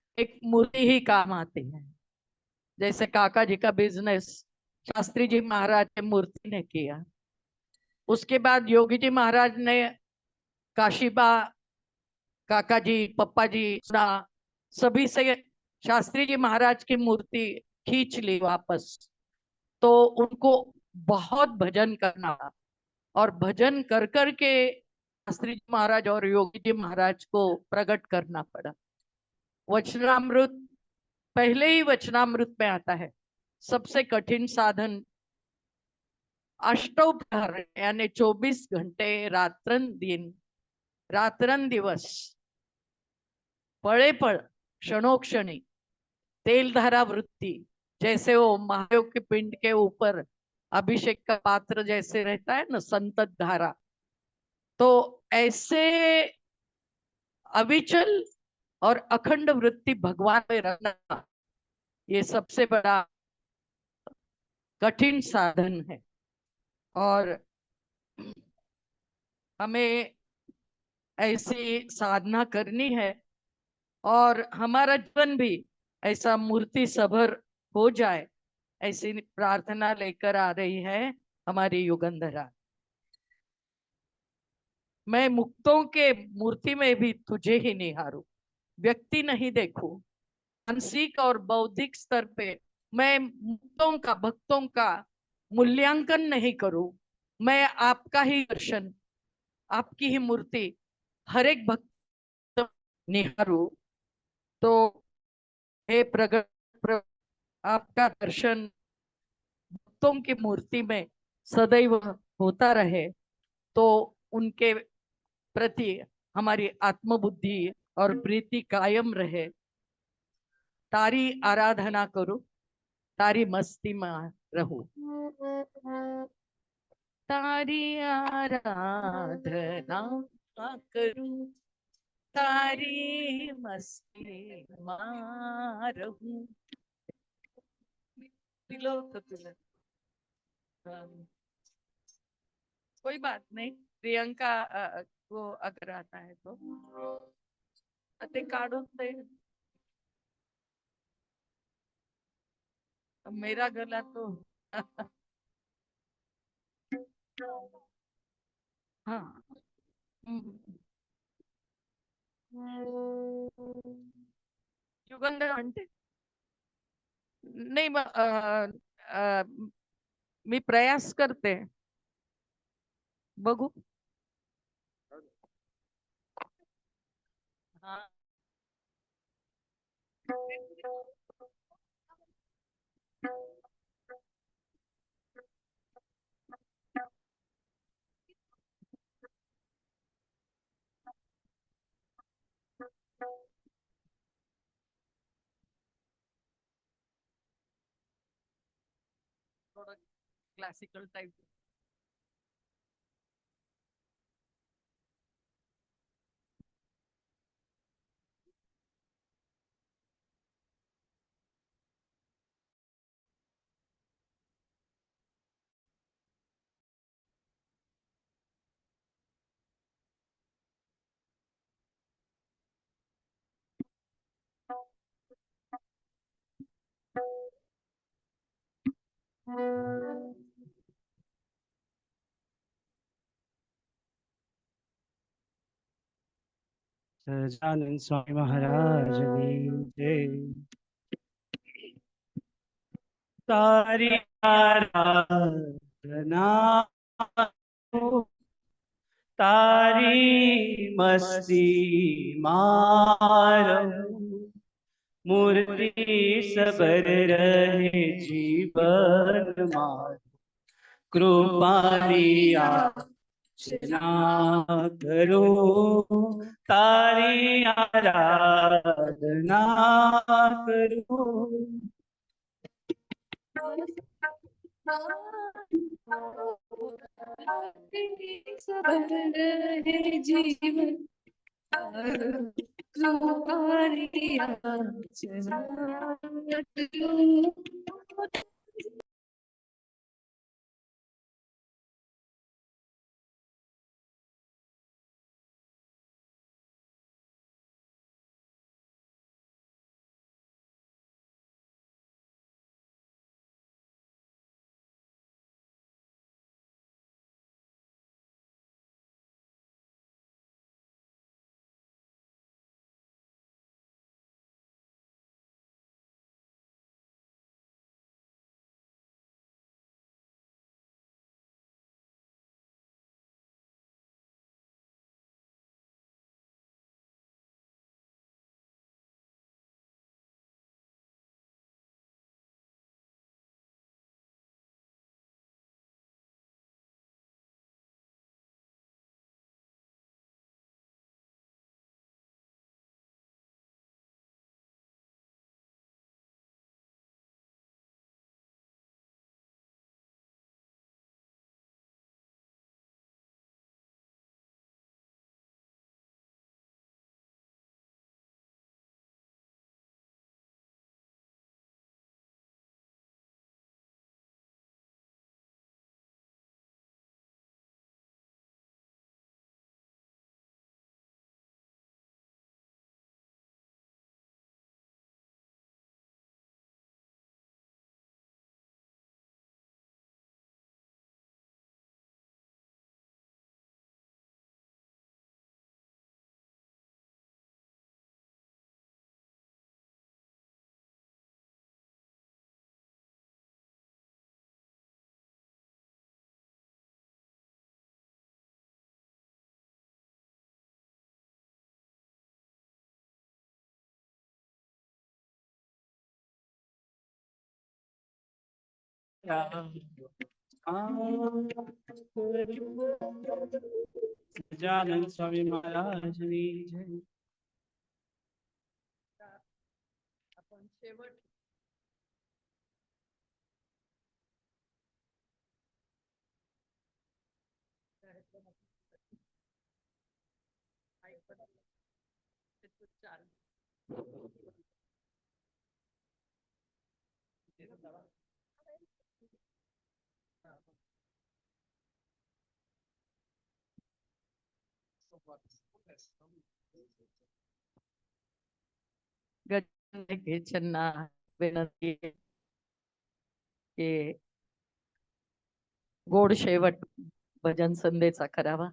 एक मूर्ति ही काम आती है। जैसे काका जी का बिजनेस शास्त्री जी महाराज ने मूर्ति ने किया, उसके बाद योगी जी महाराज ने काशीबा, काका जी, पप्पा जी, सभी से शास्त्री जी महाराज की मूर्ति खींच ली वापस। तो उनको बहुत भजन करना, और भजन कर कर के शास्त्री जी महाराज और योगी जी महाराज को प्रकट करना पड़ा। वचनामृत पहले ही वचनामृत में आता है, सबसे कठिन साधन अष्टोपहर यानी 24 घंटे रात्रन दिन, रात्रन दिवस, पड़े पड़, क्षणोक्षणी तेल धारा वृत्ति, जैसे वो महादेव के पिंड के ऊपर अभिषेक का पात्र जैसे रहता है ना, संतत धारा, तो ऐसे अविचल और अखंड वृत्ति भगवान में रखना, ये सबसे बड़ा कठिन साधन है। और हमें ऐसी साधना करनी है, और हमारा जीवन भी ऐसा मूर्ति सभर हो जाए, ऐसी प्रार्थना लेकर आ रही है हमारी युगंधरा। मैं मुक्तों के मूर्ति में भी तुझे ही निहारूं, व्यक्ति नहीं देखूं, मानसिक और बौद्धिक स्तर पे मैं मुक्तों का, भक्तों का मूल्यांकन नहीं करूं, मैं आपका ही दर्शन, आपकी ही मूर्ति हर एक भक्त निहारूं। तो हे आपका दर्शन भक्तों की मूर्ति में सदैव होता रहे, तो उनके प्रति हमारी आत्मबुद्धि और प्रीति कायम रहे। तारी आराधना करूं, तारी मस्ती में रहूं, तारी आराधना करूं, तारी मस्ती में रहूं। दिलो तो तुला, कोई बात नहीं, प्रियंका को अगर आता है तो ते काढून दे। मेरा गला तो हाँ। युगंधर म्हणते नाही, मी प्रयास करते, बघू। हाँ। थोड़ा क्लासिकल टाइप। सजानंद स्वामी महाराज की जय। तारी आराधना हो, तारी मस्ती मारो, मूर्ति सबर रहे जीवन मार, कृपालिया करो, तारी आराधना करो। जीवन गजानन स्वामी महाराज की जय। आपण शेवट गजानन घ्यायच्यांना विनंती आहे की गोड शेवट भजन संध्येचा करावा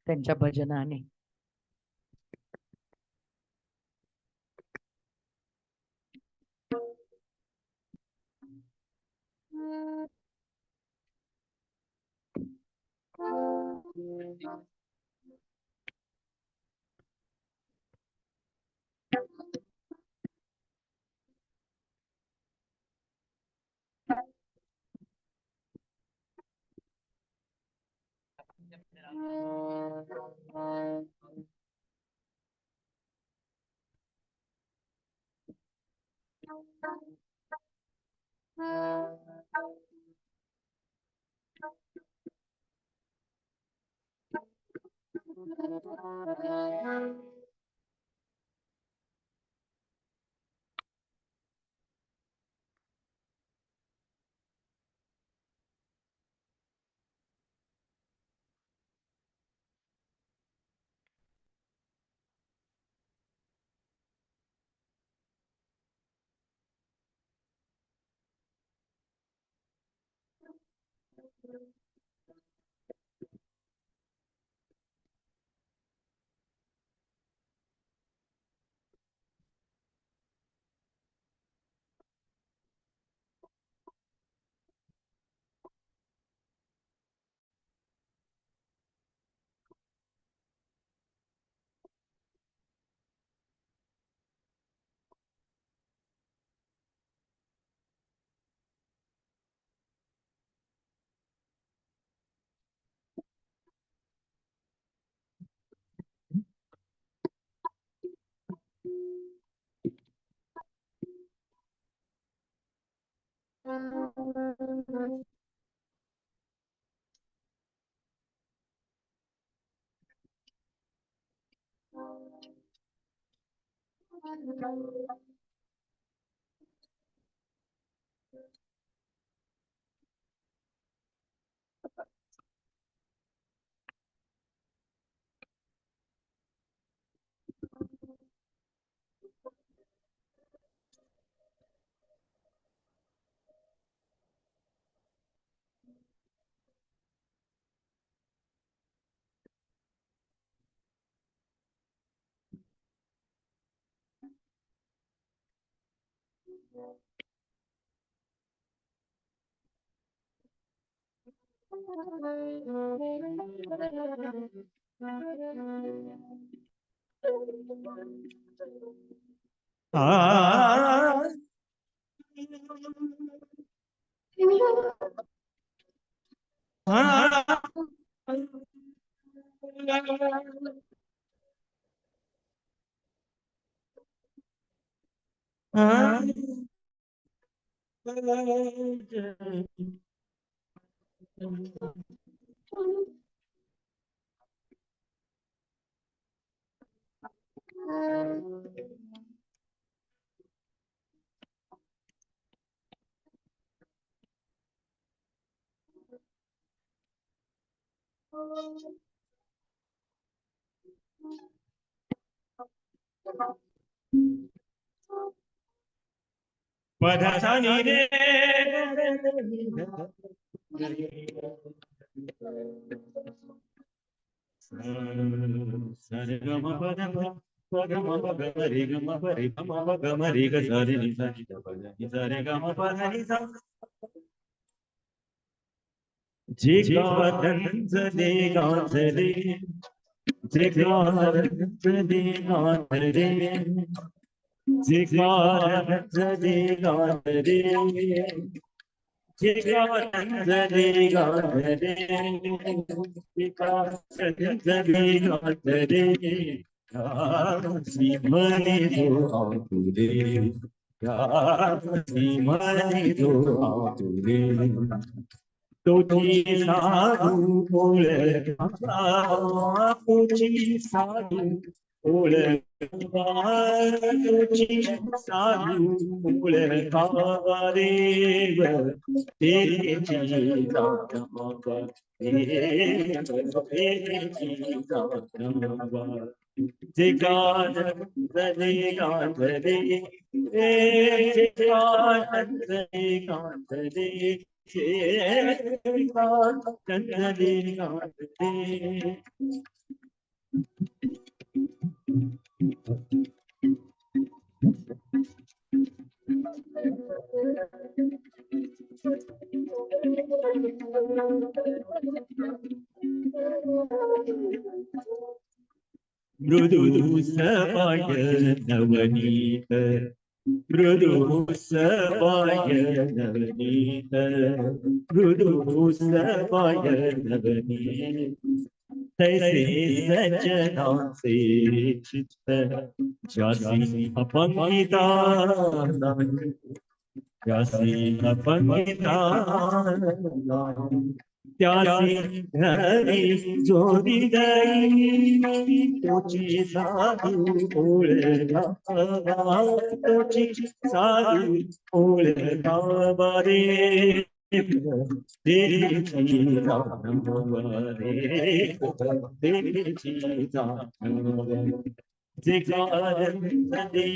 त्यांच्या भजनाने. Jiganjali Gandhari, Jiganjali Gandhari, Jiganjali Gandhari, Simani do Ature, Simani do Ature. Tuji sadhu pole tuji sadhu pole tuji sadhu pole kavare tere chita kava tere chita kava jigan jigan jigan Mrudu Savaya Navanita, Mrudu Savaya Navanita, Mrudu Savaya Navanita. तैसे सजना से चित्त जासी अपंगिता जासी अपंगिता त्यासी हरी जोड़ी गई तोची साधु ओढ़ा तोची साधु ओढ़ा बारे तेरी चीता नमवारे तेरी चीता नमवारे जिगार नदी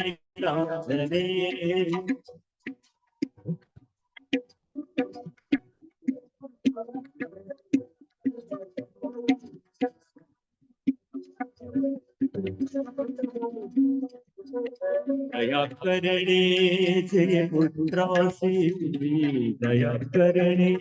दया करणे जय पुत्रासी दया करणे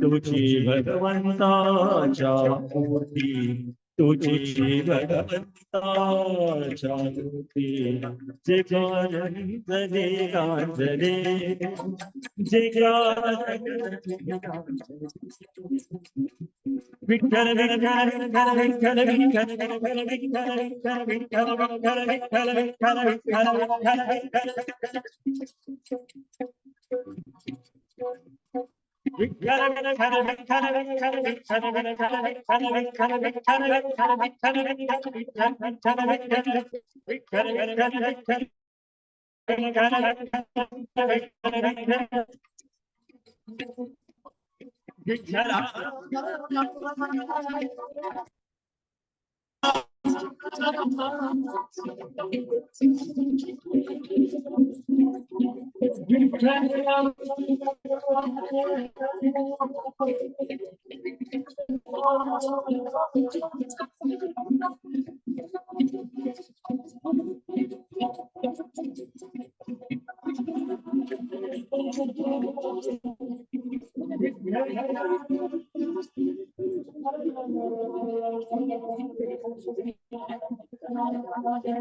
तुझी भगवंताच्या मूर्ती तुझी भगवंताच्या मूर्ती जे गांजले गांजले जे विठ्ठल विठ्ठल विठ्ठल विठ्ठल विठ्ठल विठ्ठल विठ्ठल विठ्ठल विठ्ठल विठ्ठल विठ्ठल विठ्ठल विठ्ठल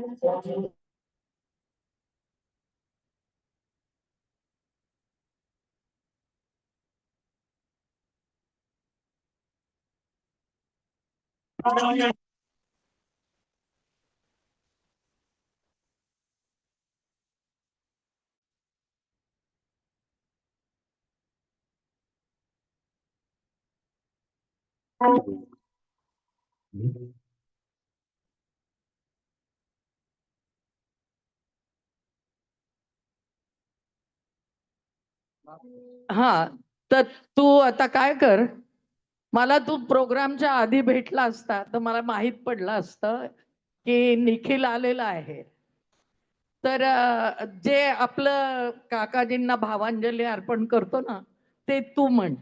विठ्ठल हा, तर तू आता काय कर, मला तू प्रोग्रामच्या आधी भेटला असता तर मला माहित पडलं असतं की निखिल आलेला आहे. तर जे आपलं काकाजींना भावांजली अर्पण करतो ना, ते तू म्हण.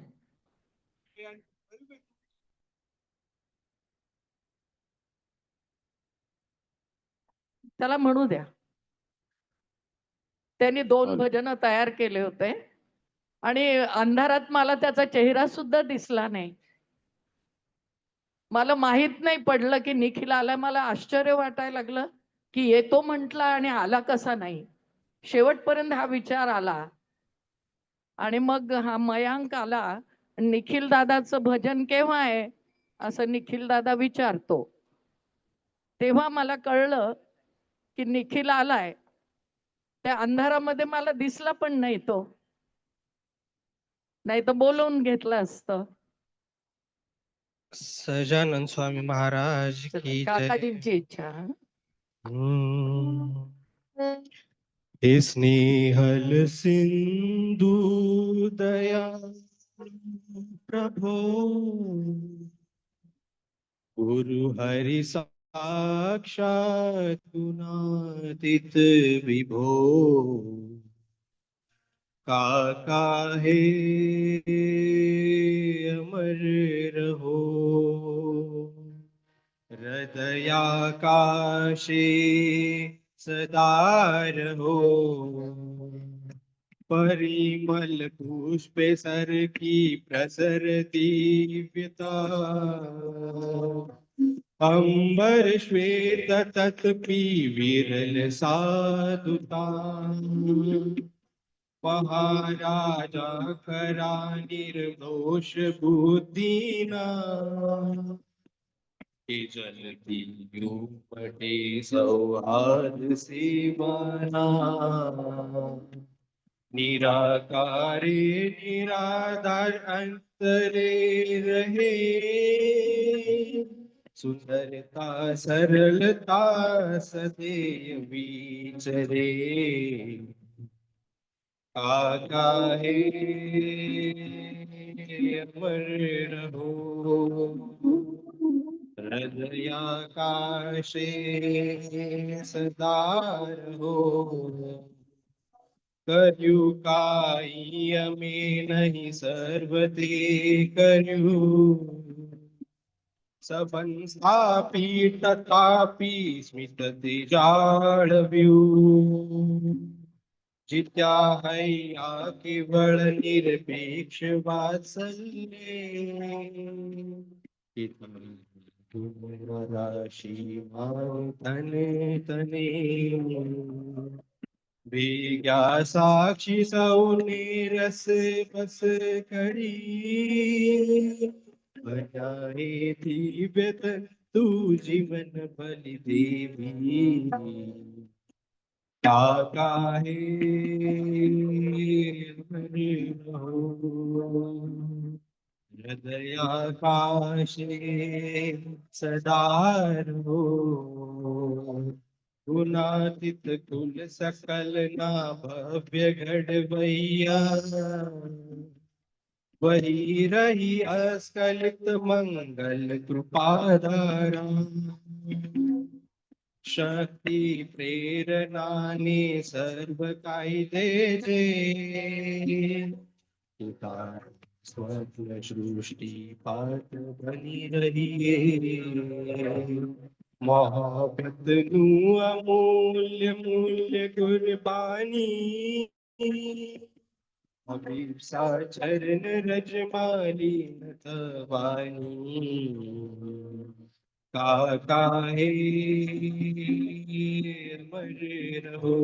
त्याला म्हणू द्या. त्यांनी 2 भजन तयार केले होते आणि अंधारात मला त्याचा चेहरा सुद्धा दिसला नाही. मला माहित नाही पडलं की निखिल आला. मला आश्चर्य वाटायला लागलं की येतो म्हटला आणि आला कसा नाही. शेवटपर्यंत हा विचार आला आणि मग हा मयांक आला. निखिल दादाचं भजन केव्हा आहे असं निखिल दादा विचारतो. तेव्हा मला कळलं की निखिल आलाय. त्या अंधारामध्ये मला दिसला पण नाही तो, नाही तर बोलवून घेतलं असतं. सजानंद स्वामी महाराज की जय. काकाजींची इच्छा. हे स्नेहल सिंधु दया प्रभो, गुरु हरि साक्षात गुणातीत विभो, काका हे अमर रहो, हृदयाकाशे सदा रहो, परिमल पुष्पे सर की प्रसर दिव्यता, अंबर श्वेत तत्पी विरल साधुता, महाराजा खरा निर्दोष बुद्धीना, जल की उपटे सौहार्द सेवाना, निराकारे निराधार अंतरे रहे, सुंदरता सरलता सदैव विचरे, काका हे अमर रहो, हृदयाकाशे सदा रहो, कर्यु काई में नहीं सर्वते कर्यु, सबन स्थापित तथापि स्मित जाळव्यू, जित्या हैया केवळ निरपेक्ष वात्सल्ये, राशी तने तने, विज्ञा साक्षी सौने रस बस करी, बजाए थी वेतन तू जीवन बलि देवी, काका हे हरि रहो, हृदयाकाशे सदा रहो, गुणातीत कुल सकल ना भव्य घड़वैया, वही रही अस्खलित मंगल कृपाधारा, शक्ति प्रेरणा ने सर्व कायदे जे, स्वप्न सृष्टि पाठ बनी रही, मोहब्बत नु अमूल्य मूल्य कुर्बानी, अभिप्सा चरण रजमाली नतवानी, काका हे अमर रहो,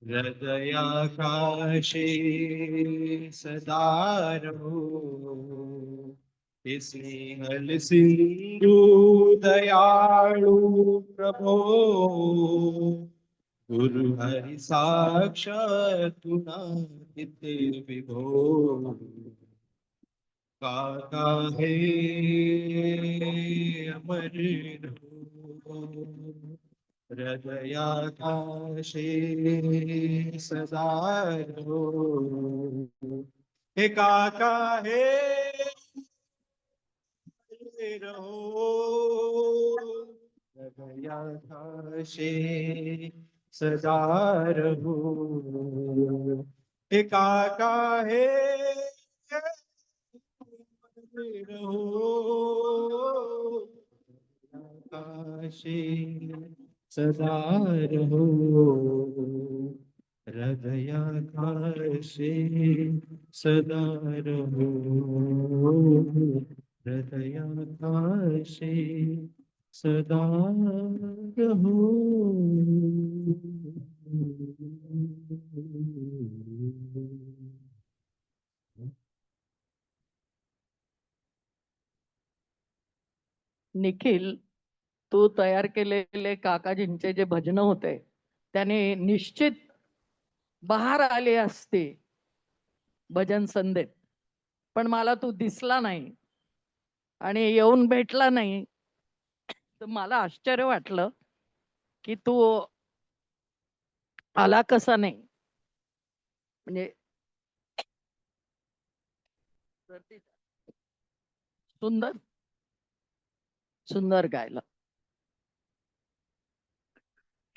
हृदयाकाशे सदा रहो, हे स्नेहल सिंधु दयाळु प्रभो, गुरु हरि साक्षात तुनादिते विभो। काका है अमर रहो, हृदयाकाशे सदा रहो। हे काका हे रहो, हृदयाकाशे सदा रहो। हे काका हे रहो, आकाशे सदा रहो, हृदयाकाशे सदा रहो, हृदयाकाशे सदा रहो। निखिल, तू तयार केलेले काकाजींचे जे भजन होते त्याने निश्चित बहार आले असते भजन संध्येत, पण मला तू दिसला नाही आणि येऊन भेटला नाही, तर मला आश्चर्य वाटलं की तू आला कसा नाही. म्हणजे सुंदर सुंदर गायलं.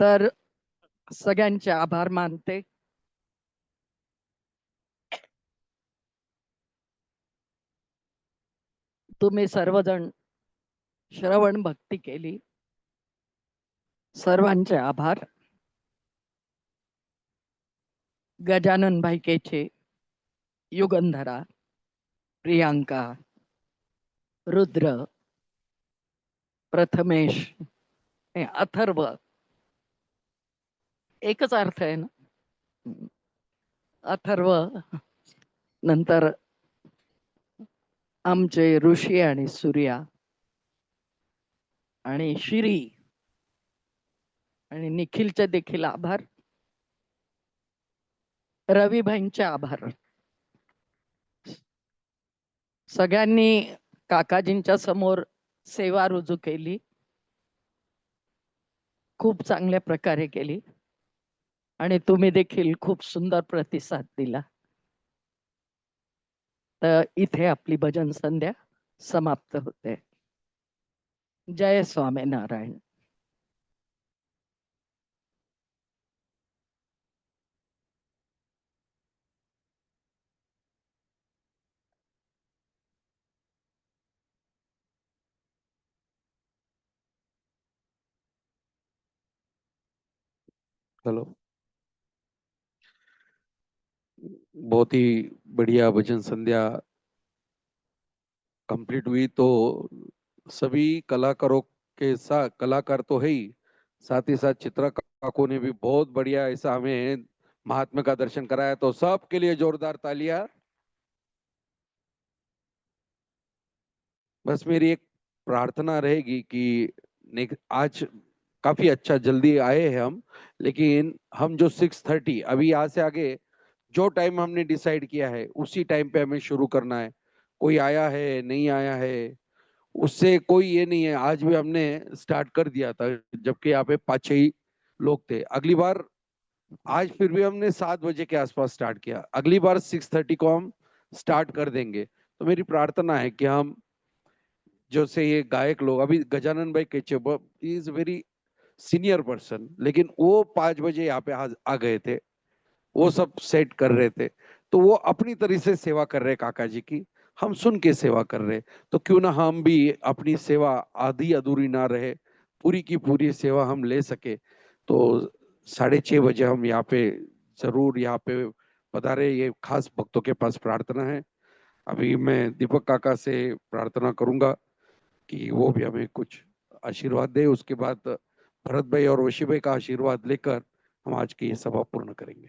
तर सगळ्यांचे आभार मानते. तुम्ही सर्वजण श्रवण भक्ती केली, सर्वांचे आभार. गजानन भाईकेचे, युगंधरा, प्रियांका, रुद्र, प्रथमेश, हे अथर्व, एकच अर्थ आहे ना, अथर्व, नंतर आमचे ऋषी आणि सूर्या आणि श्री आणि निखिलचे देखील आभार. रविभाईंचे आभार. सगळ्यांनी काकाजींच्या समोर सेवा रुजू केली, खूप चांगल्या प्रकारे केली आणि तुम्ही देखील खूप सुंदर प्रतिसाद दिला. तर इथे आपली भजन संध्या समाप्त होते. जय स्वामीनारायण. हेलो, बहुत ही बढ़िया भजन संध्या कंप्लीट हुई। तो सभी कलाकारों के साथ, कलाकार तो है ही, साथ ही साथ चित्रकारों ने भी बहुत बढ़िया ऐसा हमें महात्मा का दर्शन कराया। तो सबके लिए जोरदार तालियां। बस मेरी एक प्रार्थना रहेगी कि आज काफी अच्छा जल्दी आए हैं हम, लेकिन हम जो 6:30 अभी यहाँ से आगे जो टाइम हमने डिसाइड किया है उसी टाइम पे हमें शुरू करना है। कोई आया है नहीं आया है उससे कोई ये नहीं है। आज भी हमने स्टार्ट कर दिया था जबकि यहाँ पे 5-6 ही लोग थे। अगली बार, आज फिर भी हमने 7 बजे के आसपास स्टार्ट किया, अगली बार 6:30 को हम स्टार्ट कर देंगे। तो मेरी प्रार्थना है कि हम जो से ये गायक लोग, अभी गजानन भाई केचे इज वेरी सीनियर पर्सन, लेकिन वो 5 बजे यहाँ पे आ गए थे, वो सब सेट कर रहे थे। तो वो अपनी तरह से सेवा कर रहे काका जी की, हम सुन के सेवा कर रहे। तो क्यों ना हम भी अपनी सेवा आधी अधूरी ना रहे, पूरी की पूरी सेवा हम ले सके। तो 6:30 बजे हम यहाँ पे जरूर यहाँ पे पधारे, ये खास भक्तों के पास प्रार्थना है। अभी मैं दीपक काका से प्रार्थना करूंगा कि वो भी हमें कुछ आशीर्वाद दे। उसके बाद भरत भाई और वशी भाई का आशीर्वाद लेकर हम आज की ये सभा पूर्ण करेंगे।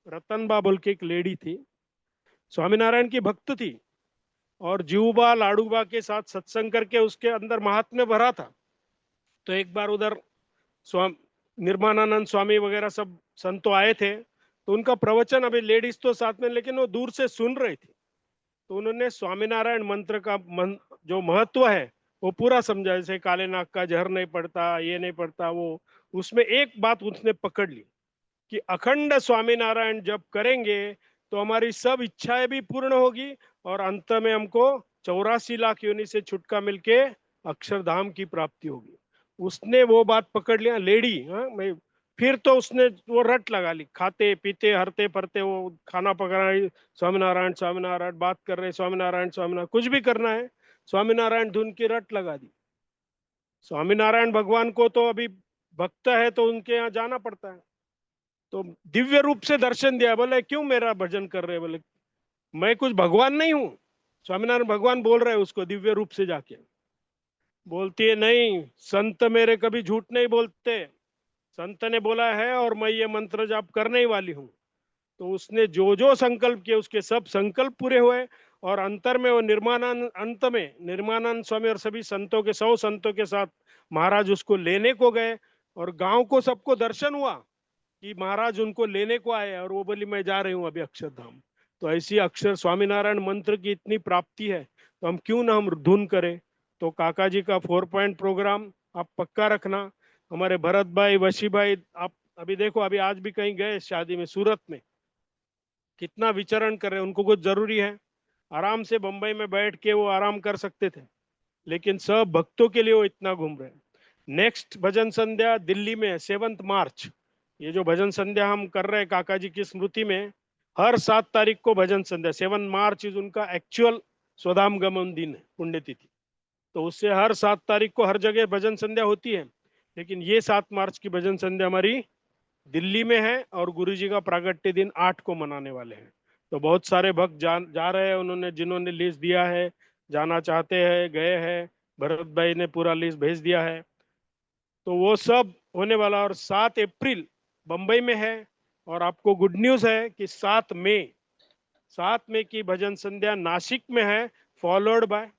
रतनबा बोल के एक लेडी थी, स्वामीनारायण की भक्त थी, और जीवबा लाडूबा के साथ सत्संग करके उसके अंदर महात्म्य भरा था। तो एक बार उधर स्वामी निर्माणानंद स्वामी वगैरह सब संतों आए थे, तो उनका प्रवचन, अभी लेडीज तो साथ में, लेकिन वो दूर से सुन रही थी। तो उन्होंने स्वामीनारायण मंत्र का जो महत्व है वो पूरा समझा। जैसे काले नाग का जहर नहीं पड़ता, ये नहीं पड़ता, वो उसमें एक बात उसने पकड़ ली कि अखंड स्वामीनारायण जब करेंगे तो हमारी सब इच्छाएं भी पूर्ण होगी, और अंत में हमको 84 लाख योनि से छुटका मिलके अक्षरधाम की प्राप्ति होगी। उसने वो बात पकड़ लिया लेडी। हाँ, मैं फिर तो उसने वो रट लगा ली, खाते पीते हरते फरते वो खाना पका रही, स्वामीनारायण स्वामीनारायण बात कर रहे, स्वामीनारायण स्वामीनारायण, कुछ भी करना है स्वामीनारायण धुन की रट लगा दी। स्वामीनारायण भगवान को तो अभी भक्त है तो उनके यहाँ जाना पड़ता है। तो दिव्य रूप से दर्शन दिया, बोले क्यों मेरा भजन कर रहे? बोले मैं कुछ भगवान नहीं हूं। स्वामीनारायण भगवान बोल रहे हैं उसको दिव्य रूप से जाके। बोलती है नहीं, संत मेरे कभी झूठ नहीं बोलते, संत ने बोला है और मैं ये मंत्र जाप करने ही वाली हूँ। तो उसने जो जो संकल्प किए उसके सब संकल्प पूरे हुए, और अंतर में वो निर्माणानंद, अंत में निर्माणानंद स्वामी और सभी संतों के 100 संतों के साथ महाराज उसको लेने को गए, और गांव को सबको दर्शन हुआ कि महाराज उनको लेने को आए, और वो बोली मैं जा रही हूँ अभी अक्षरधाम। तो ऐसी अक्षर स्वामीनारायण मंत्र की इतनी प्राप्ति है, तो हम क्यों ना हम धुन करें। तो काका जी का 4 पॉइंट प्रोग्राम आप पक्का रखना। हमारे भरत भाई, वशी भाई, आप अभी देखो, अभी आज भी कहीं गए शादी में सूरत में, कितना विचरण कर रहे हैं। उनको कुछ जरूरी है? आराम से बंबई में बैठ के वो आराम कर सकते थे, लेकिन सब भक्तों के लिए वो इतना घूम रहे हैं। नेक्स्ट भजन संध्या दिल्ली में 7 मार्च। ये जो भजन संध्या हम कर रहे हैं काका जी की स्मृति में, हर 7 तारीख को भजन संध्या, 7 मार्च इज उनका एक्चुअल स्वधाम गमन दिन है, पुण्यतिथि। तो उससे हर 7 तारीख को हर जगह भजन संध्या होती है, लेकिन ये 7 मार्च की भजन संध्या हमारी दिल्ली में है, और गुरुजी का प्रागट्य दिन 8 को मनाने वाले हैं। तो बहुत सारे भक्त जा रहे हैं, उन्होंने जिन्होंने लिस्ट दिया है, जाना चाहते हैं, गए हैं। भरत भाई ने पूरा लिस्ट भेज दिया है, तो वो सब होने वाला। और 7 अप्रैल बंबई में है, और आपको गुड न्यूज है कि 7 मई की भजन संध्या नासिक में है, followed by,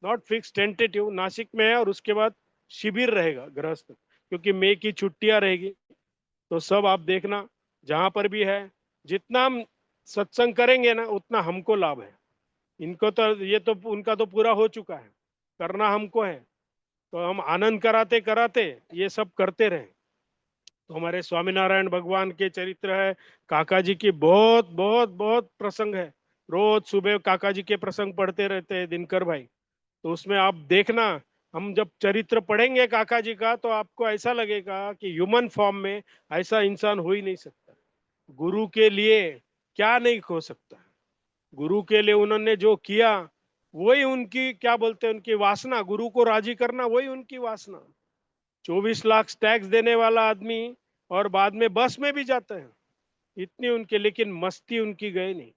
not fix, tentative, Nashik में है। और उसके बाद शिविर रहेगा गृहस्थ, क्योंकि मई की छुट्टियां रहेगी। तो सब आप देखना, जहां पर भी है, जितना हम सत्संग करेंगे ना उतना हमको लाभ है। इनको तो ये तो उनका तो पूरा हो चुका है, करना हमको है। तो हम आनंद कराते कराते ये सब करते रहे। तो हमारे स्वामीनारायण भगवान के चरित्र है, काका जी की बहुत बहुत बहुत प्रसंग है। रोज सुबह काका जी के प्रसंग पढ़ते रहते हैं दिनकर भाई। तो उसमें आप देखना, हम जब चरित्र पढ़ेंगे काका जी का, तो आपको ऐसा लगेगा कि ह्यूमन फॉर्म में ऐसा इंसान हो ही नहीं सकता। गुरु के लिए क्या नहीं हो सकता। गुरु के लिए उन्होंने जो किया वही उनकी, क्या बोलते हैं, उनकी वासना, गुरु को राजी करना वही उनकी वासना। 24 लाख टैक्स देने वाला आदमी, और बाद में बस में भी जाते हैं, इतनी उनके, लेकिन मस्ती उनकी गई नहीं।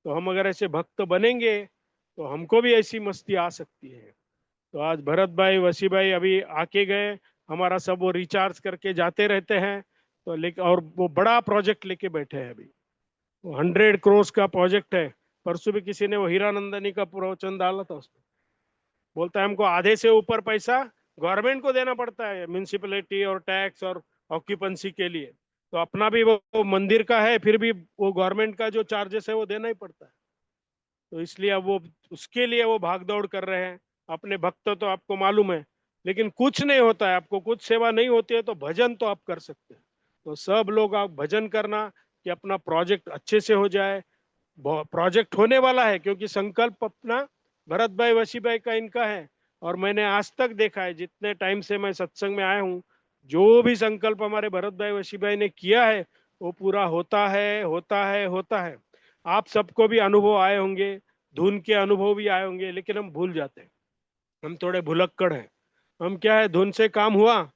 तो हम अगर ऐसे भक्त बनेंगे तो हमको भी ऐसी मस्ती आ सकती है। तो आज भरत भाई, वसी भाई अभी आके गए, हमारा सब वो रिचार्ज करके जाते रहते हैं। तो लेकिन और वो बड़ा प्रोजेक्ट लेके बैठे हैं अभी, वो 100 करोड़ का प्रोजेक्ट है। परसों भी किसी ने वो हीरानंदनी का प्रवचन डाला था, उसमें बोलता है हमको आधे से ऊपर पैसा गवर्नमेंट को देना पड़ता है, म्यूनिसिपैलिटी और टैक्स और ऑक्यूपेंसी के लिए। तो अपना भी वो मंदिर का है, फिर भी वो गवर्नमेंट का जो चार्जेस है वो देना ही पड़ता है। तो इसलिए अब वो उसके लिए वो भागदौड़ कर रहे हैं। अपने भक्त तो आपको मालूम है, लेकिन कुछ नहीं होता है, आपको कुछ सेवा नहीं होती है तो भजन तो आप कर सकते हैं। तो सब लोग आप भजन करना कि अपना प्रोजेक्ट अच्छे से हो जाए। प्रोजेक्ट होने वाला है, क्योंकि संकल्प अपना भरत भाई, वशी भाई का, इनका है। और मैंने आज तक देखा है, जितने टाइम से मैं सत्संग में आया हूँ, जो भी संकल्प हमारे भरत भाई, वशी भाई ने किया है वो पूरा होता है, होता है, होता है। आप सबको भी अनुभव आए होंगे, धुन के अनुभव भी आए होंगे, लेकिन हम भूल जाते हैं, हम थोड़े भुलक्कड़ हैं। हम क्या है, धुन से काम हुआ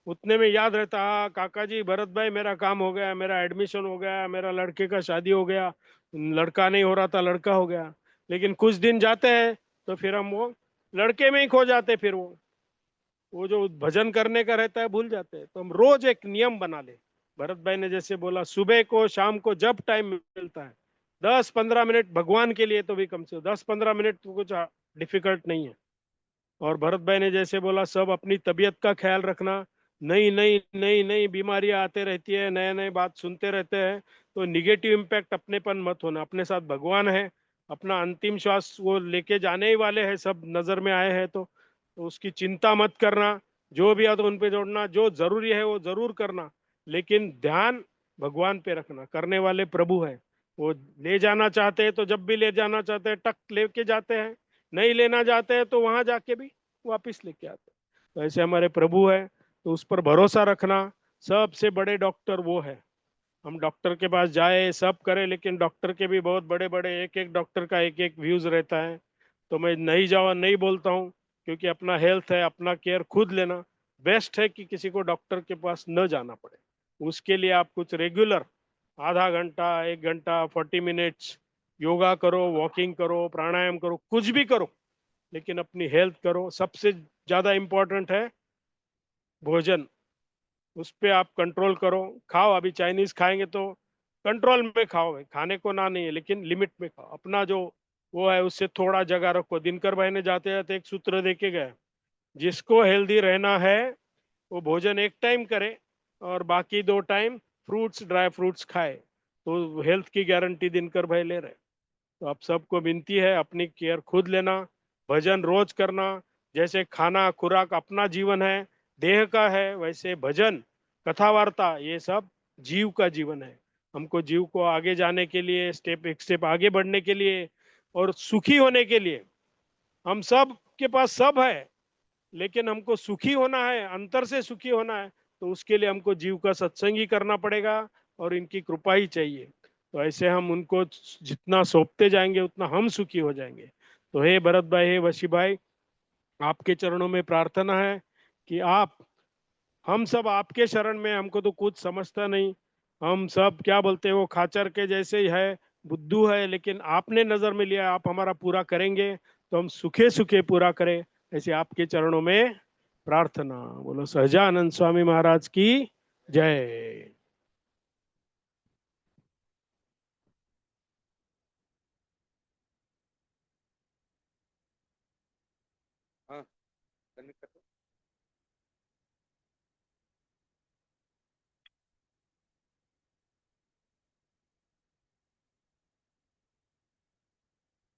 उतने में याद रहता, हाँ काका जी, भरत भाई मेरा काम हो गया, मेरा एडमिशन हो गया, मेरा लड़के का शादी हो गया, लड़का नहीं हो रहा था लड़का हो गया। लेकिन कुछ दिन जाते हैं तो फिर हम वो लड़के में ही खो जाते, फिर वो जो भजन करने का रहता है भूल जाते हैं। तो हम रोज एक नियम बना ले, भरत भाई ने जैसे बोला, सुबह को शाम को जब टाइम मिलता है 10-15 मिनट भगवान के लिए तो भी कम से 10-15 मिनट तो कुछ डिफिकल्ट नहीं है। और भरत भाई ने जैसे बोला, सब अपनी तबीयत का ख्याल रखना। नई नई नई नई बीमारियां आते रहती है, नए नए बात सुनते रहते हैं, तो निगेटिव इम्पैक्ट अपनेपन मत होना। अपने साथ भगवान है, अपना अंतिम श्वास वो लेके जाने ही वाले हैं, सब नजर में आए हैं, तो उसकी चिंता मत करना। जो भी आता उन पे जोड़ना, जो जरूरी है वो जरूर करना, लेकिन ध्यान भगवान पे रखना। करने वाले प्रभु है, वो ले जाना चाहते हैं तो जब भी ले जाना चाहते हैं टक लेके जाते हैं, नहीं लेना चाहते हैं तो वहां जाके भी वापिस लेके आते हैं। तो ऐसे हमारे प्रभु है, तो उस पर भरोसा रखना। सबसे बड़े डॉक्टर वो है। हम डॉक्टर के पास जाए सब करें, लेकिन डॉक्टर के भी बहुत बड़े बड़े, एक एक डॉक्टर का एक एक व्यूज रहता है। तो मैं नहीं जाओ नहीं बोलता हूँ, क्योंकि अपना हेल्थ है, अपना केयर खुद लेना बेस्ट है, कि किसी को डॉक्टर के पास न जाना पड़े। उसके लिए आप कुछ रेगुलर आधा घंटा 1 घंटा 40 मिनट्स योगा करो, वॉकिंग करो, प्राणायाम करो, कुछ भी करो, लेकिन अपनी हेल्थ करो। सबसे ज्यादा इंपॉर्टेंट है भोजन, उस पे आप कंट्रोल करो। खाओ, अभी चाइनीज खाएंगे तो कंट्रोल में खाओ भाई, खाने को ना नहीं है, लेकिन लिमिट में खाओ। अपना जो वो है उससे थोड़ा जगह रखो। दिनकर भाई ने जाते जाते एक सूत्र दे के गए, जिसको हेल्दी रहना है वो भोजन एक टाइम करे और बाकी 2 टाइम फ्रूट्स ड्राई फ्रूट्स खाए, तो हेल्थ की गारंटी दिनकर भाई ले रहे। तो आप सबको विनती है, अपनी केयर खुद लेना, भजन रोज करना। जैसे खाना खुराक अपना जीवन है, देह का है, वैसे भजन कथा वार्ता ये सब जीव का जीवन है। हमको जीव को आगे जाने के लिए, स्टेप एक स्टेप आगे बढ़ने के लिए और सुखी होने के लिए, हम सब के पास सब है, लेकिन हमको सुखी होना है, अंतर से सुखी होना है, तो उसके लिए हमको जीव का सत्संग ही करना पड़ेगा और इनकी कृपा ही चाहिए। तो ऐसे हम उनको जितना सौंपते जाएंगे उतना हम सुखी हो जाएंगे। तो हे भरत भाई, हे वशी भाई, आपके चरणों में प्रार्थना है कि आप, हम सब आपके शरण में। हमको तो कुछ समझता नहीं, हम सब क्या बोलते हैं वो खाचर के जैसे ही है, बुद्धू है, लेकिन आपने नजर में लिया, आप हमारा पूरा करेंगे तो हम सुखे सुखे पूरा करें, ऐसे आपके चरणों में प्रार्थना। बोलो सहजानंद स्वामी महाराज की जय। हाँ, connect कर दो।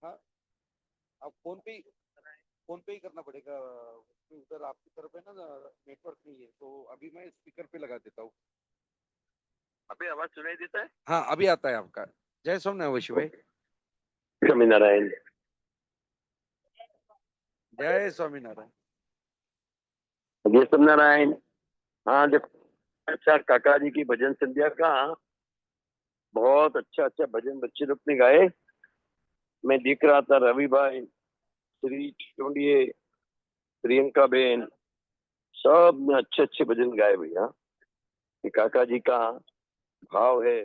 हाँ, आप फोन पे ही करना पड़ेगा। उधर आपकी तरफ है ना, नेटवर्क नहीं है, तो अभी मैं स्पीकर पे लगा देता हूँ। अभी आवाज सुनाई देता है? हाँ, अभी आता है आपका। जय सोमनाथ वशी भाई। स्वामीनारायण। जय स्वामीनारायण। जय स्वामीनारायण। हाँ, जब अच्छा काका जी की भजन संध्या का बहुत अच्छा अच्छा भजन बच्चे लोग ने गाए। मैं देख रहा था रवि भाई, श्री टोंडिये, प्रियंका बेन, सब ने अच्छे अच्छे भजन गाए भैया। ये काका जी का भाव है,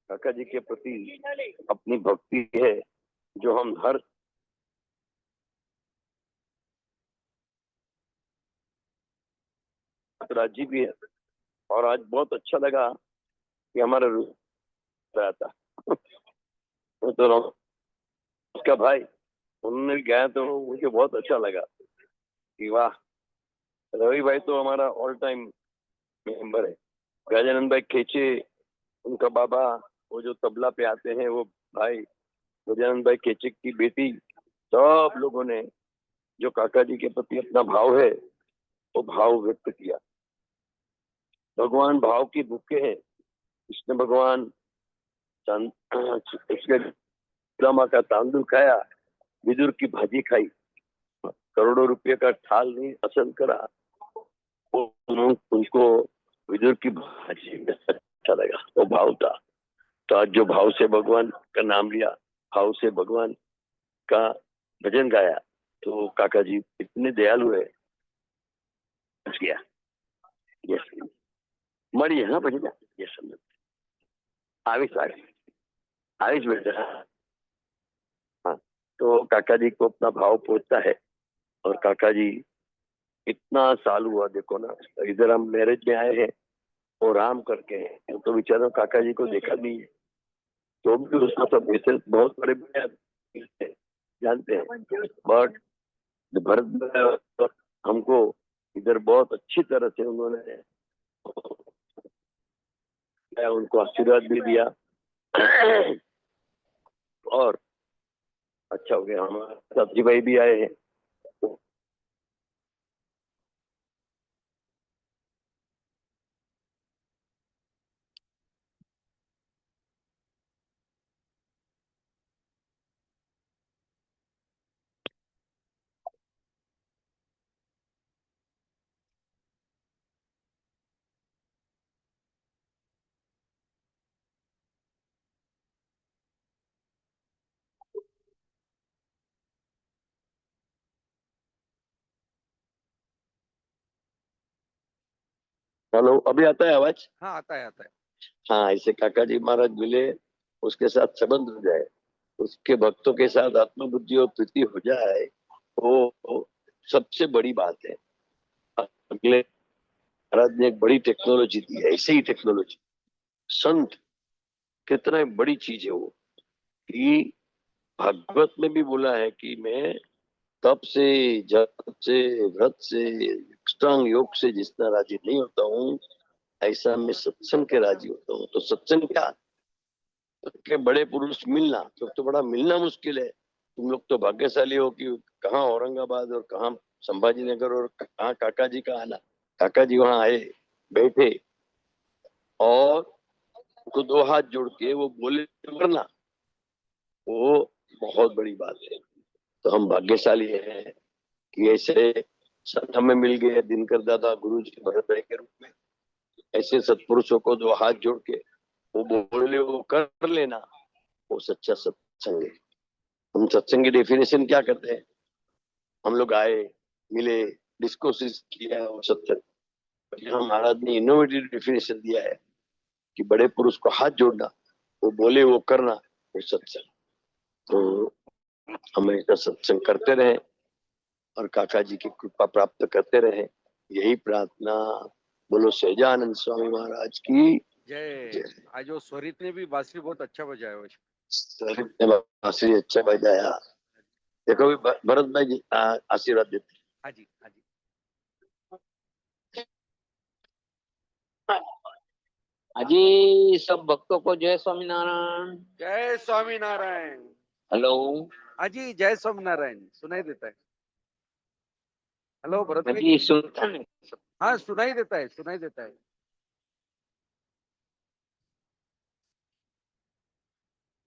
काका जी के प्रति अपनी भक्ति है, जो हम हर राजी भी है। और आज बहुत अच्छा लगा कि हमारा रहा था तो उसका भाई, उन्होंने गाया तो मुझे बहुत अच्छा लगा कि वाह, रवि भाई तो हमारा ऑल टाइम मेंबर है। गजानंद भाई खेचे, उनका बाबा, वो जो तबला पे आते हैं वो भाई, गजानंद भाई खेचे की बेटी, सब लोगों ने जो काका जी के प्रति अपना भाव है वो भाव व्यक्त किया। भगवान भाव की भूखे हैं। कृष्ण भगवान रामा का तांदुल खाया, विदुर की भाजी खाई, करोड़ों रुपए का थाल नहीं पसंद करा, उनको विदुर की भाजी में अच्छा लगा, वो भाव था। तो आज जो भाव से भगवान का नाम लिया, भाव से भगवान का भजन गाया, तो काका जी इतने दयालु है। गया यस मरी है ना भजन। यस आविश आविश बेटा। हाँ, तो काका जी को अपना भाव पहुंचता है। और काका जी इतना साल हुआ, देखो ना, इधर हम मैरिज में आए हैं वो राम करके हैं, वो तो बेचारा काका जी को देखा नहीं है, तो भी उसको सब ऐसे बहुत बड़े बड़े आदमी हैं, जानते हैं। बट भरत भाई तो हमको इधर बहुत अच्छी तरह से उन्होंने उनको आशीर्वाद भी दिया और अच्छा हो गया। हमारे सब्जी भाई भी आए हैं। हेलो, अभी आता है आवाज? हाँ आता है आता है। हाँ, ऐसे काका जी महाराज मिले, उसके साथ संबंध हो जाए, उसके भक्तों के साथ आत्मबुद्धि और प्रीति हो जाए, वो सबसे बड़ी बात है। अगले महाराज ने एक बड़ी टेक्नोलॉजी दी है, ऐसे ही टेक्नोलॉजी संत कितना बड़ी चीज है वो, कि भागवत में भी बोला है कि मैं तप से, जप से, व्रत से, अष्टांग योग से जितना राजी नहीं होता हूँ, ऐसा मैं सत्संग के राजी होता हूँ। तो सत्संग क्या के बड़े पुरुष मिलना, तो बड़ा मिलना मुश्किल है। तुम लोग तो भाग्यशाली हो कि कहाँ औरंगाबाद और कहाँ संभाजी नगर और कहाँ काका जी का आना। काका जी वहां आए, बैठे और उनको दो हाथ जोड़ के वो बोले करना, वो बहुत बड़ी बात है। तो हम भाग्यशाली हैं कि ऐसे संत हमें मिल गए, दिनकर दादा गुरु जी भरत भाई के रूप में। ऐसे सत्पुरुषों को दो हाथ जोड़ के वो बोले वो कर लेना, वो सच्चा सत्संग है। हम सत्संग की डेफिनेशन क्या करते हैं? हम लोग आए, मिले, डिस्कोसिस किया और सत्संग। यहाँ महाराज ने इनोवेटिव डेफिनेशन दिया है कि बड़े पुरुष को हाथ जोड़ना, वो बोले वो करना, वो सत्संग। तो हम ऐसा सत्संग करते रहे और काका जी की कृपा प्राप्त करते रहे, यही प्रार्थना। बोलो सहजानंद स्वामी महाराज की जय। जय। आज वो स्वरित ने भी बांसुरी बहुत अच्छा बजाया हुआ है। सरित ने बांसुरी अच्छा बजाया। देखो भी भरत भाई जी आशीर्वाद देते हैं। हाँ जी हाँ जी। हाजी, सब भक्तों को जय स्वामीनारायण। जय स्वामी नारायण। हेलो। हाँ जी जय स्वामी नारायण, सुनाई देता है। हेलो भरत भाई। हाजी सुनता नहीं। हाँ सुनाई देता है, सुनाई देता है।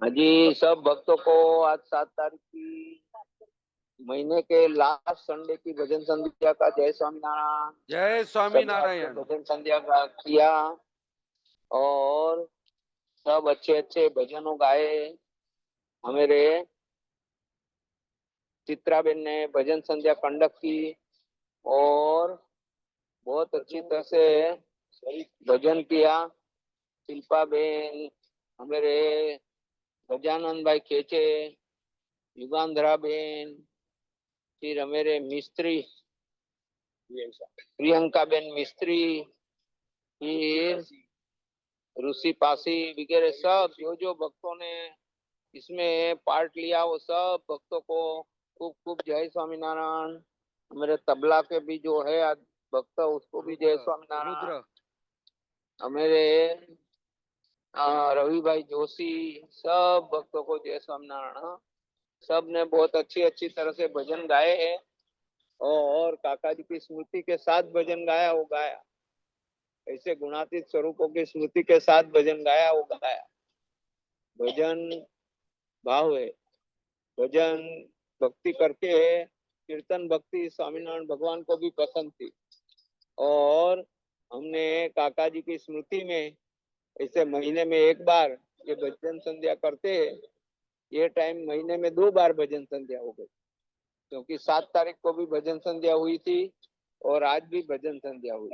हाजी, सब भक्तों को आज 7 तारीख की महीने के लास्ट संडे की भजन संध्या का जय स्वामीनारायण। जय स्वामी सब आपने नारायण। भजन संध्या का किया और सब अच्छे अच्छे भजनों गाए। हमारे चित्राबेन ने भजन संध्या कंडक्ट की और बहुत अच्छी तरह से भजन किया। शिल्पा बेन, हमारे गजानंद भाई खेचे, युगांधरा बेन, फिर हमारे मिस्त्री प्रियंका बेन मिस्त्री, फिर ऋषि पासी वगैरह सब जो भक्तों ने इसमें पार्ट लिया, वो सब भक्तों को खूब खूब जय स्वामीनारायण। हमारे तबला के भी जो है आज भक्त, उसको भी जय स्वामीनारायण। रुद्र। हमारे रवि भाई जोशी, सब भक्तों को जय स्वामीनारायण। सब ने बहुत अच्छी अच्छी तरह से भजन गाए हैं और काका जी की स्मृति के साथ भजन गाया, वो गाया। ऐसे गुणातीत स्वरूपों की स्मृति के साथ भजन गाया, वो गाया। भजन भाव है, भजन भक्ति करके है। कीर्तन भक्ति स्वामीनारायण भगवान को भी पसंद थी और हमने काका जी की स्मृति में ऐसे महीने में एक बार ये भजन संध्या करते हैं। ये टाइम महीने में 2 बार भजन संध्या हो गई, क्योंकि 7 तारीख को भी भजन संध्या हुई थी और आज भी भजन संध्या हुई।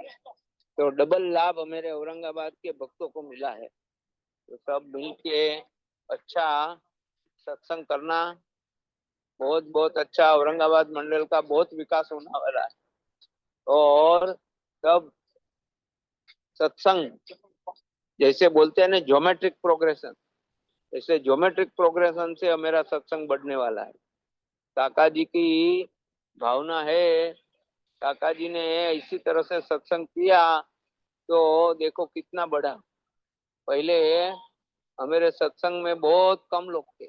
तो डबल लाभ हमारे औरंगाबाद के भक्तों को मिला है। तो सब मिलके अच्छा सत्संग करना, बहुत बहुत अच्छा। औरंगाबाद मंडल का बहुत विकास होने वाला है और सब सत्संग जैसे बोलते हैं ना ज्योमेट्रिक प्रोग्रेशन, ऐसे ज्योमेट्रिक प्रोग्रेशन से मेरा सत्संग बढ़ने वाला है। काका जी की भावना है, काका जी ने इसी तरह से सत्संग किया तो देखो कितना बड़ा। पहले हमारे सत्संग में बहुत कम लोग थे,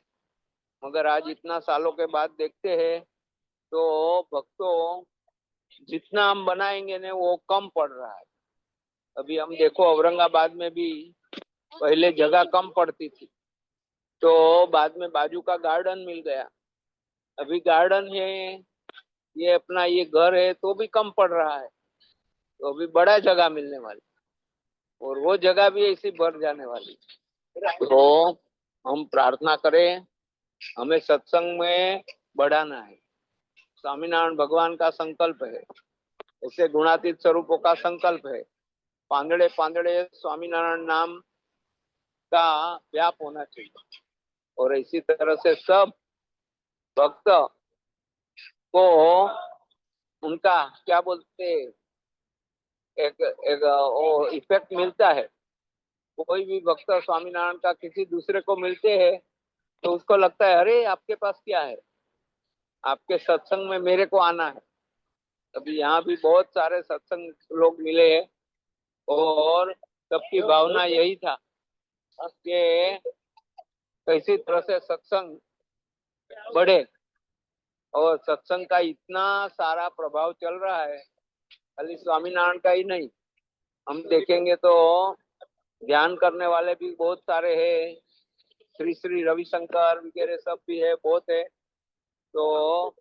मगर आज इतना सालों के बाद देखते हैं तो भक्तों जितना हम बनाएंगे ना वो कम पड़ रहा है। अभी हम देखो औरंगाबाद में भी पहले जगह कम पड़ती थी, तो बाद में बाजू का गार्डन मिल गया। अभी गार्डन है, ये अपना ये घर है तो भी कम पड़ रहा है, तो अभी बड़ा जगह मिलने वाली और वो जगह भी ऐसी भर जाने वाली। तो हम प्रार्थना करें, हमें सत्संग में बढ़ाना है। स्वामीनारायण भगवान का संकल्प है, ऐसे गुणातीत स्वरूपों का संकल्प है। पांदड़े पांदड़े स्वामीनारायण नाम का व्याप होना चाहिए और इसी तरह से सब भक्त को उनका क्या बोलते एक एक वो इफेक्ट मिलता है। कोई भी भक्त स्वामीनारायण का किसी दूसरे को मिलते हैं तो उसको लगता है अरे आपके पास क्या है, आपके सत्संग में मेरे को आना है। अभी यहाँ भी बहुत सारे सत्संग लोग मिले हैं और सबकी भावना यही था कि कैसी तरह से सत्संग बढ़े। और सत्संग का इतना सारा प्रभाव चल रहा है, खाली स्वामीनारायण का ही नहीं, हम देखेंगे तो ध्यान करने वाले भी बहुत सारे हैं, श्री श्री रविशंकर वगैरह सब भी है, बहुत है। तो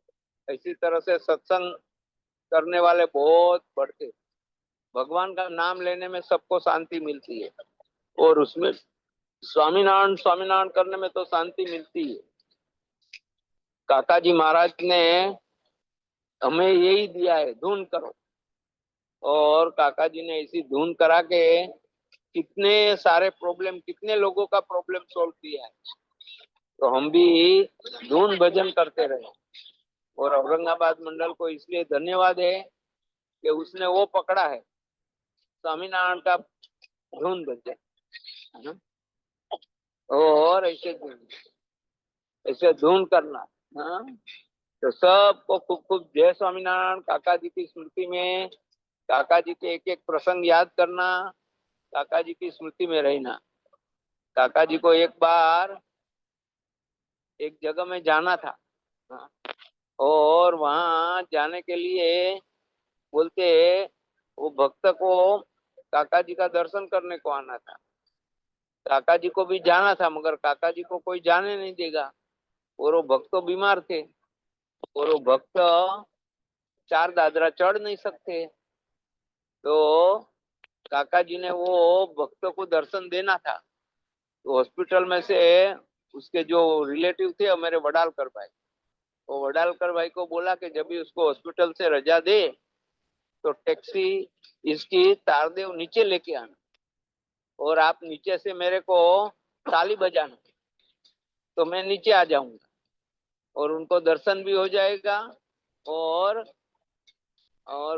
इसी तरह से सत्संग करने वाले बहुत बढ़ते, भगवान का नाम लेने में सबको शांति मिलती है और उसमें स्वामीनारायण स्वामीनारायण करने में तो शांति मिलती है। काका जी महाराज ने हमें यही दिया है, धुन करो, और काका जी ने ऐसी धुन करा के कितने सारे प्रॉब्लम, कितने लोगों का प्रॉब्लम सॉल्व किया है। तो हम भी धुन भजन करते रहे और औरंगाबाद मंडल को इसलिए धन्यवाद है कि उसने वो पकड़ा है स्वामीनारायण का धुन भजन, और ऐसे धुन करना। हाँ, तो सबको खूब खूब जय स्वामीनारायण। काका जी की स्मृति में काका जी के एक एक प्रसंग याद करना, काका जी की स्मृति में रहना। काका जी को एक बार एक जगह में जाना था, हाँ, और वहां जाने के लिए बोलते वो भक्त को काका जी का दर्शन करने को आना था। काका जी को भी जाना था मगर काका जी को कोई जाने नहीं देगा और वो भक्त तो बीमार थे और वो भक्त 4 दादरा चढ़ नहीं सकते। तो काका जी ने वो भक्त को दर्शन देना था, तो हॉस्पिटल में से उसके जो रिलेटिव थे हमारे वडालकर भाई, वो वडालकर भाई को बोला कि जब भी उसको हॉस्पिटल से रजा दे तो टैक्सी इसकी तारदेव नीचे लेके आना और आप नीचे से मेरे को ताली बजाना, तो मैं नीचे आ जाऊंगा और उनको दर्शन भी हो जाएगा और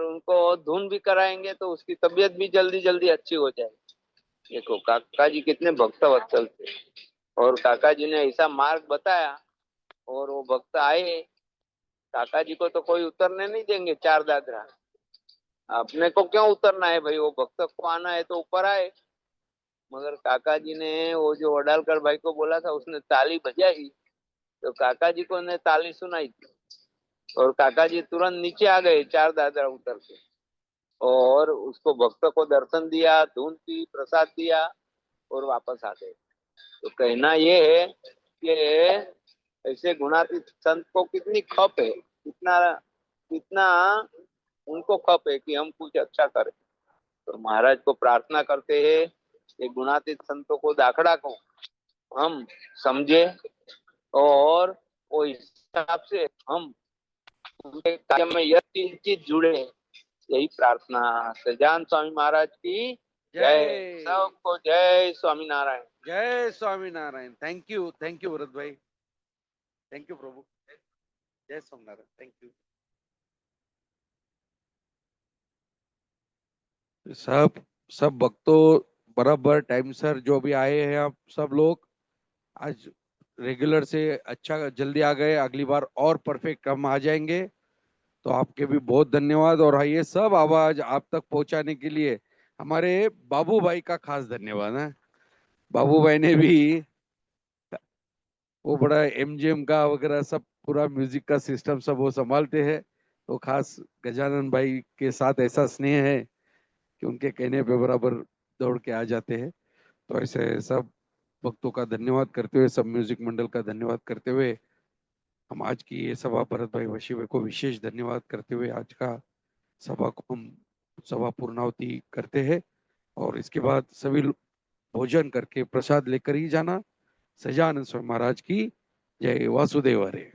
उनको धुन भी कराएंगे तो उसकी तबीयत भी जल्दी जल्दी अच्छी हो जाएगी। देखो काका जी कितने भक्त वत्सल थे और काका जी ने ऐसा मार्ग बताया और वो भक्त आए। काका जी को तो कोई उतरने नहीं देंगे 4 दादरा, अपने को क्यों उतरना है भाई, वो भक्त को आना है तो ऊपर आए। मगर काका जी ने वो जो वडालकर भाई को बोला था उसने ताली बजाई, तो काका जी को ने ताली सुनाई थी और काका जी तुरंत नीचे आ गए 4 दादरा उतर के और उसको भक्त को दर्शन दिया, धून दी, प्रसाद दिया और वापस आ गए। तो कहना ये है कि ऐसे गुणातीत संत को कितनी खप है, कितना कितना उनको खप है कि हम कुछ अच्छा करें। तो महाराज को प्रार्थना करते हैं ये गुणातीत संतों को दाखड़ा को हम समझे और वो हिसाब से हम उनके कार्य में यह 3 चीज जुड़े, यही प्रार्थना। सजान स्वामी महाराज की जय। सबको जय स्वामीनारायण। जय स्वामीनारायण। थैंक यू भरत भाई, थैंक यू प्रभु। जय स्वामीनारायण, थैंक यू। सब सब भक्तों बराबर टाइम सर जो भी आए हैं आप सब लोग आज रेगुलर से अच्छा जल्दी आ गए, अगली बार और परफेक्ट हम आ जाएंगे। तो आपके भी बहुत धन्यवाद, और ये सब आवाज आप तक पहुंचाने के लिए हमारे बाबू भाई का खास धन्यवाद है। बाबू भाई ने भी वो बड़ा एमजीएम का वगैरह सब पूरा म्यूजिक का सिस्टम सब वो संभालते हैं। तो खास गजानन भाई के साथ ऐसा स्नेह है कि उनके कहने पे बराबर दौड़ के आ जाते हैं। तो ऐसे सब भक्तों का धन्यवाद करते हुए, सब म्यूजिक मंडल का धन्यवाद करते हुए, हम आज की ये सभा भरत भाई वशी भाई को विशेष धन्यवाद करते हुए आज का सभा को हम सभा पूर्णावती करते हैं। और इसके बाद सभी भोजन करके प्रसाद लेकर ही जाना। सजानंद स्वामी महाराज की जय। वासुदेव हरे।